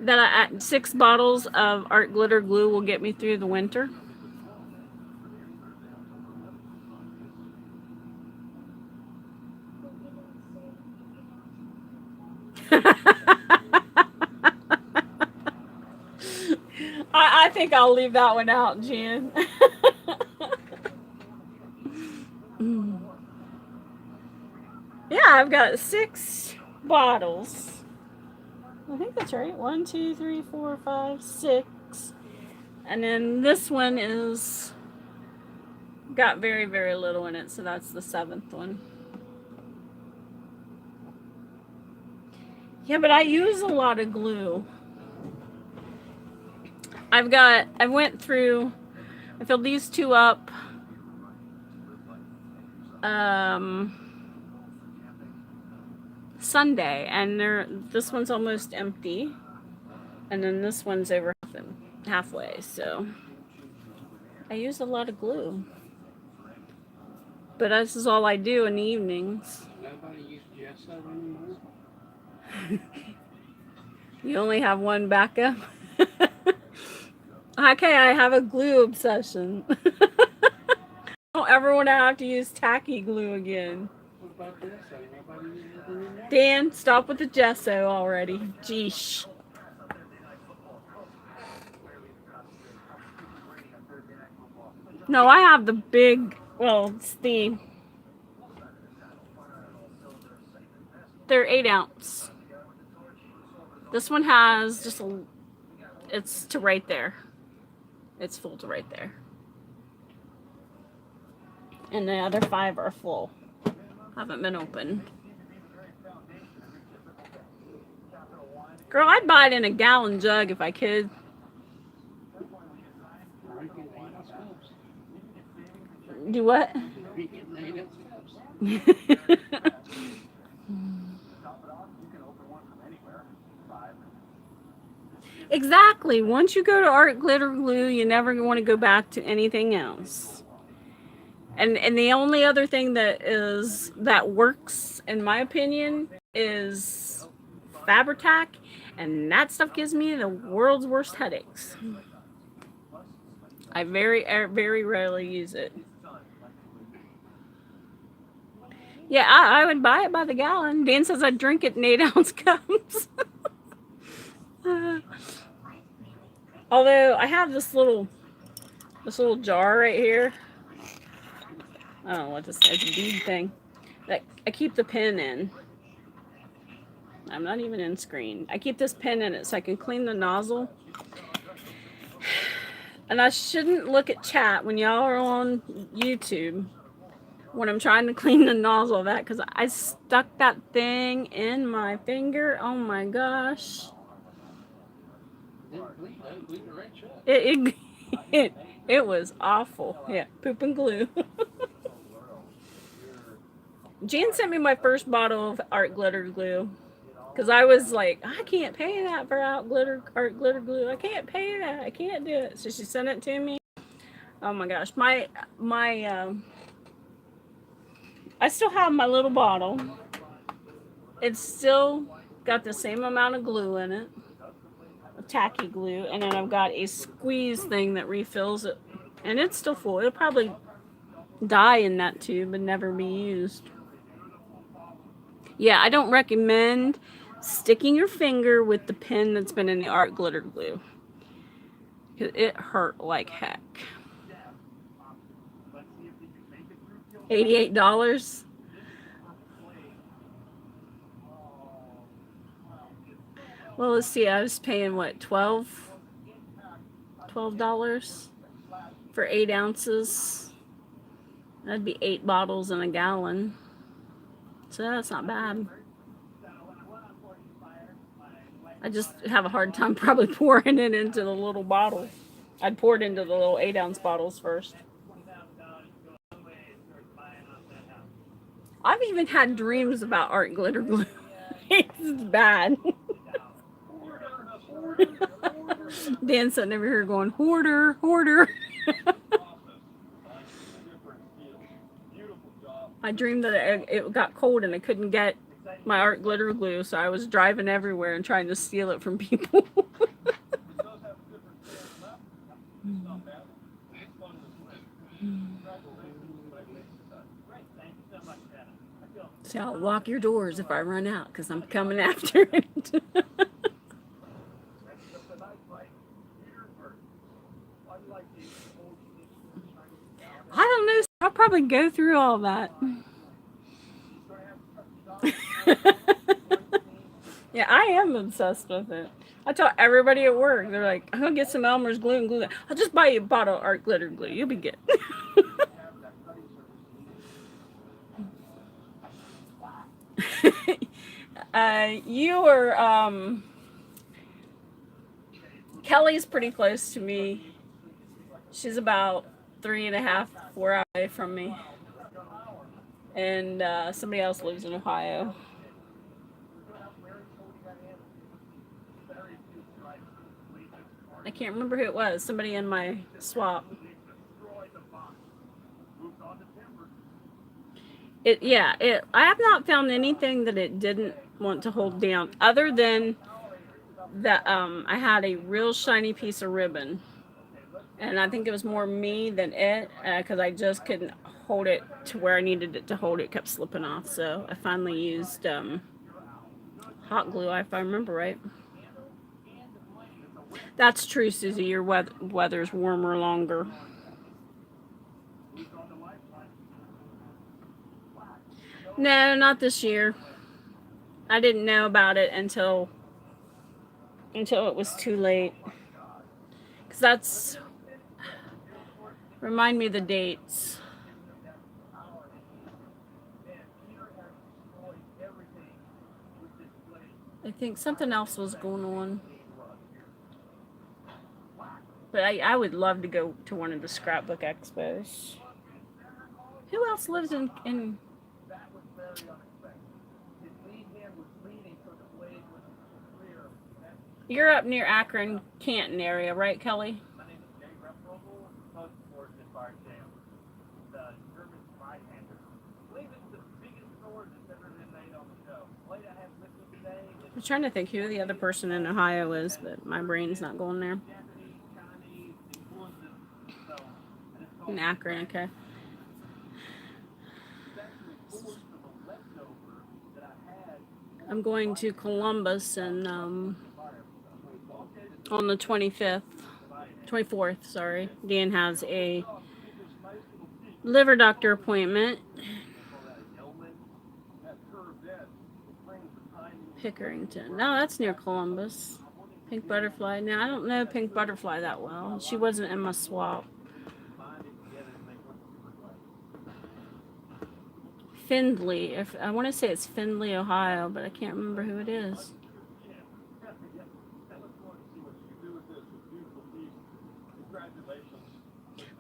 S1: that 6 bottles of art glitter glue will get me through the winter? I think I'll leave that one out, Jan. Yeah, I've got 6 bottles. I think that's right. 1, 2, 3, 4, 5, 6. And then this one is got very, very little in it, so that's the 7th one. Yeah, but I use a lot of glue. I filled these 2 up. Sunday, and this one's almost empty, and then this one's over halfway, so I use a lot of glue. But this is all I do in the evenings.
S2: Nobody use gesso anymore.
S1: You only have one backup? Okay, I have a glue obsession. I don't ever want to have to use tacky glue again.
S2: What about gesso? Nobody uses it anymore.
S1: Dan, stop with the gesso already. Geesh. No, I have the big, well, it's they're 8 ounce. This one has just it's to right there. It's full to right there. And the other 5 are full. Haven't been opened. Girl, I'd buy it in a gallon jug if I could. Do what? Exactly. Once you go to art glitter glue, you never want to go back to anything else. And the only other thing that works, in my opinion, is Fabri-Tac, and that stuff gives me the world's worst headaches. I very, very rarely use it. Yeah, I would buy it by the gallon. Dan says I'd drink it in 8-ounce cups. Although I have this little jar right here. I don't know what this is, a bead thing that I keep the pin in. I'm not even in screen. I keep this pin in it so I can clean the nozzle. And I shouldn't look at chat when y'all are on YouTube when I'm trying to clean the nozzle of that, because I stuck that thing in my finger. Oh my gosh. It it, it was awful. Yeah, poop and glue. Jan sent me my first bottle of art glitter glue because I was like, I can't pay that for art glitter glue. I can't pay that. I can't do it. So she sent it to me. Oh my gosh, my I still have my little bottle. It's still got the same amount of glue in it, tacky glue, and then I've got a squeeze thing that refills it, and it's still full. It'll probably die in that tube and never be used. Yeah, I don't recommend sticking your finger with the pin that's been in the art glitter glue. It hurt like heck. $88. Well, let's see. I was paying what, $12 for 8 ounces. That'd be 8 bottles in a gallon. So that's not bad. I just have a hard time probably pouring it into the little bottle. I'd pour it into the little 8-ounce bottles first. I've even had dreams about art glitter glue. It's bad. Dan's sitting over here going, hoarder, hoarder. I dreamed that it got cold and I couldn't get my art glitter glue, so I was driving everywhere and trying to steal it from people. So I'll lock your doors if I run out, because I'm coming after it. I don't know. I'll probably go through all that. Yeah, I am obsessed with it. I tell everybody at work, they're like, I'm going to get some Elmer's glue and glue that. I'll just buy you a bottle of art glitter glue. You'll be good. You are, Kelly's pretty close to me. She's about 3.5, 4 hours away from me. And somebody else lives in Ohio. I can't remember who it was. Somebody in my swap. I have not found anything that it didn't want to hold down, other than that I had a real shiny piece of ribbon, and I think it was more me than it, because I just couldn't hold it to where I needed it to hold. It kept slipping off, so I finally used hot glue, if I remember right. That's true, Susie. Your weather's warmer longer. No, not this year. I didn't know about it until it was too late. Because that's... Remind me of the dates. I think something else was going on. But I would love to go to one of the scrapbook expos. Who else lives in You're up near Akron, Canton area, right, Kelly? I'm trying to think who the other person in Ohio is, but my brain's not going there. In Akron, okay. I'm going to Columbus and on the 24th, sorry. Dan has a liver doctor appointment. Pickerington. No, that's near Columbus. Pink Butterfly. Now, I don't know Pink Butterfly that well. She wasn't in my swap. Findlay. If I want to say it's Findlay, Ohio, but I can't remember who it is.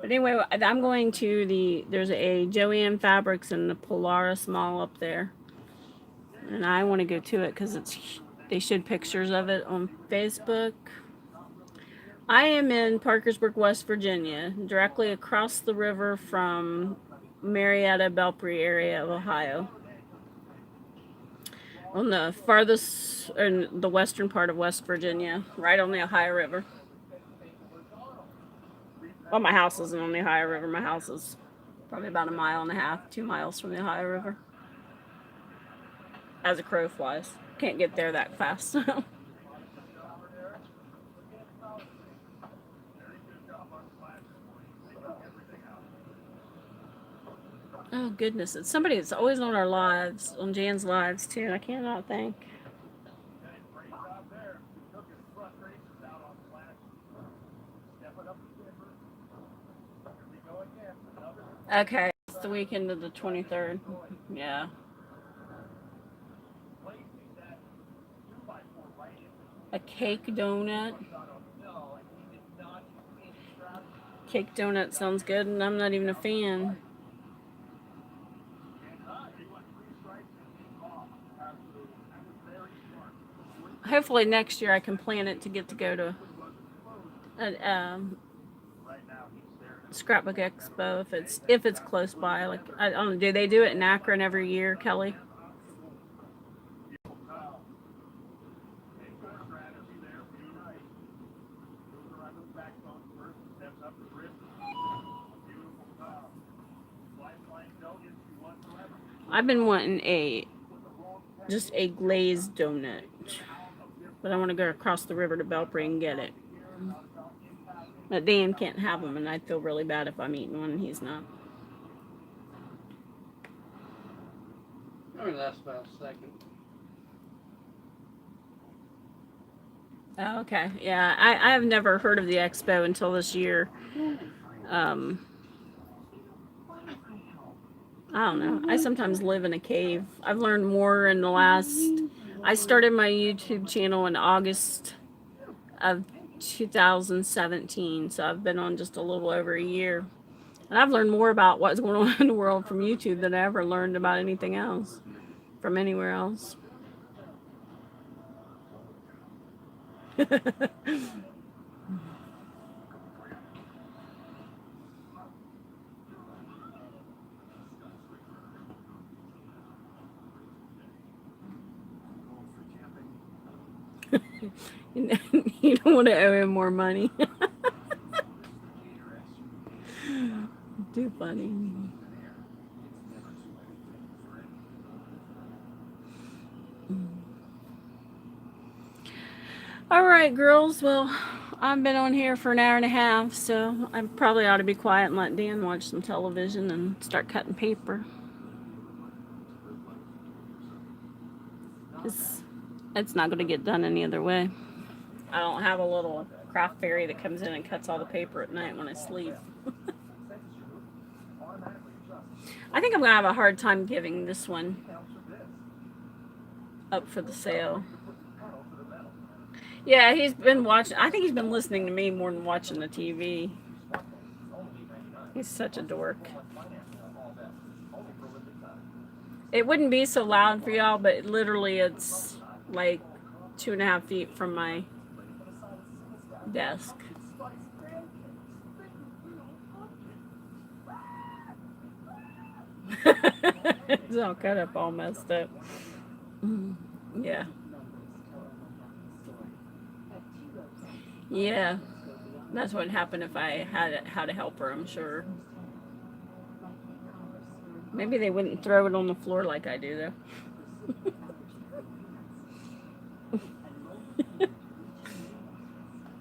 S1: But anyway, I'm going to there's a Joanne Fabrics in the Polaris Mall up there. And I want to go to it because they showed pictures of it on Facebook. I am in Parkersburg, West Virginia, directly across the river from Marietta, Belpre area of Ohio. On the farthest, or the western part of West Virginia, right on the Ohio River. Well, my house isn't on the Ohio River. My house is probably about 1.5 miles, 2 miles from the Ohio River. As a crow flies. Can't get there that fast. Oh, goodness. It's somebody that's always on our lives, on Jan's lives, too. I cannot think. Okay, it's the weekend of the 23rd. Yeah. A cake donut. Cake donut sounds good, and I'm not even a fan. Hopefully next year I can plan it to get to go to a Scrapbook Expo if it's close by. Like, I don't know, do they do it in Akron every year, Kelly? I've been wanting just a glazed donut, but I want to go across the river to Belpre and get it. But Dan can't have them, and I'd feel really bad if I'm eating one and he's not.
S2: Only lasts about a second.
S1: Oh, okay. Yeah, I have never heard of the expo until this year. I don't know. I sometimes live in a cave. I've learned more in the last. I started my YouTube channel in August of 2017, so I've been on just a little over a year. And I've learned more about what's going on in the world from YouTube than I ever learned about anything else from anywhere else. You don't want to owe him more money. Too funny. All right, girls. Well, I've been on here for 1.5 hours, so I probably ought to be quiet and let Dan watch some television and start cutting paper. It's not going to get done any other way. I don't have a little craft fairy that comes in and cuts all the paper at night when I sleep. I think I'm going to have a hard time giving this one up for the sale. Yeah, he's been watching. I think he's been listening to me more than watching the TV. He's such a dork. It wouldn't be so loud for y'all, but literally it's like 2.5 feet from my desk. It's all cut up, all messed up. Yeah. Yeah. That's what would happen if I had a helper, I'm sure. Maybe they wouldn't throw it on the floor like I do, though.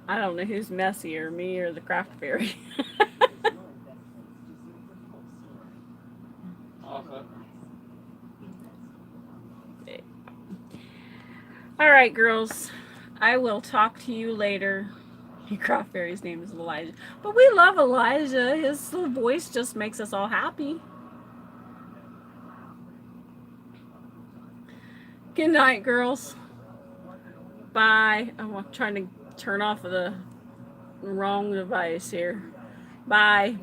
S1: I don't know who's messier, me or the craft fairy. All right, girls. I will talk to you later. Craft Fairy's name is Elijah. But we love Elijah. His little voice just makes us all happy. Good night, girls. Bye. I'm trying to turn off the wrong device here. Bye.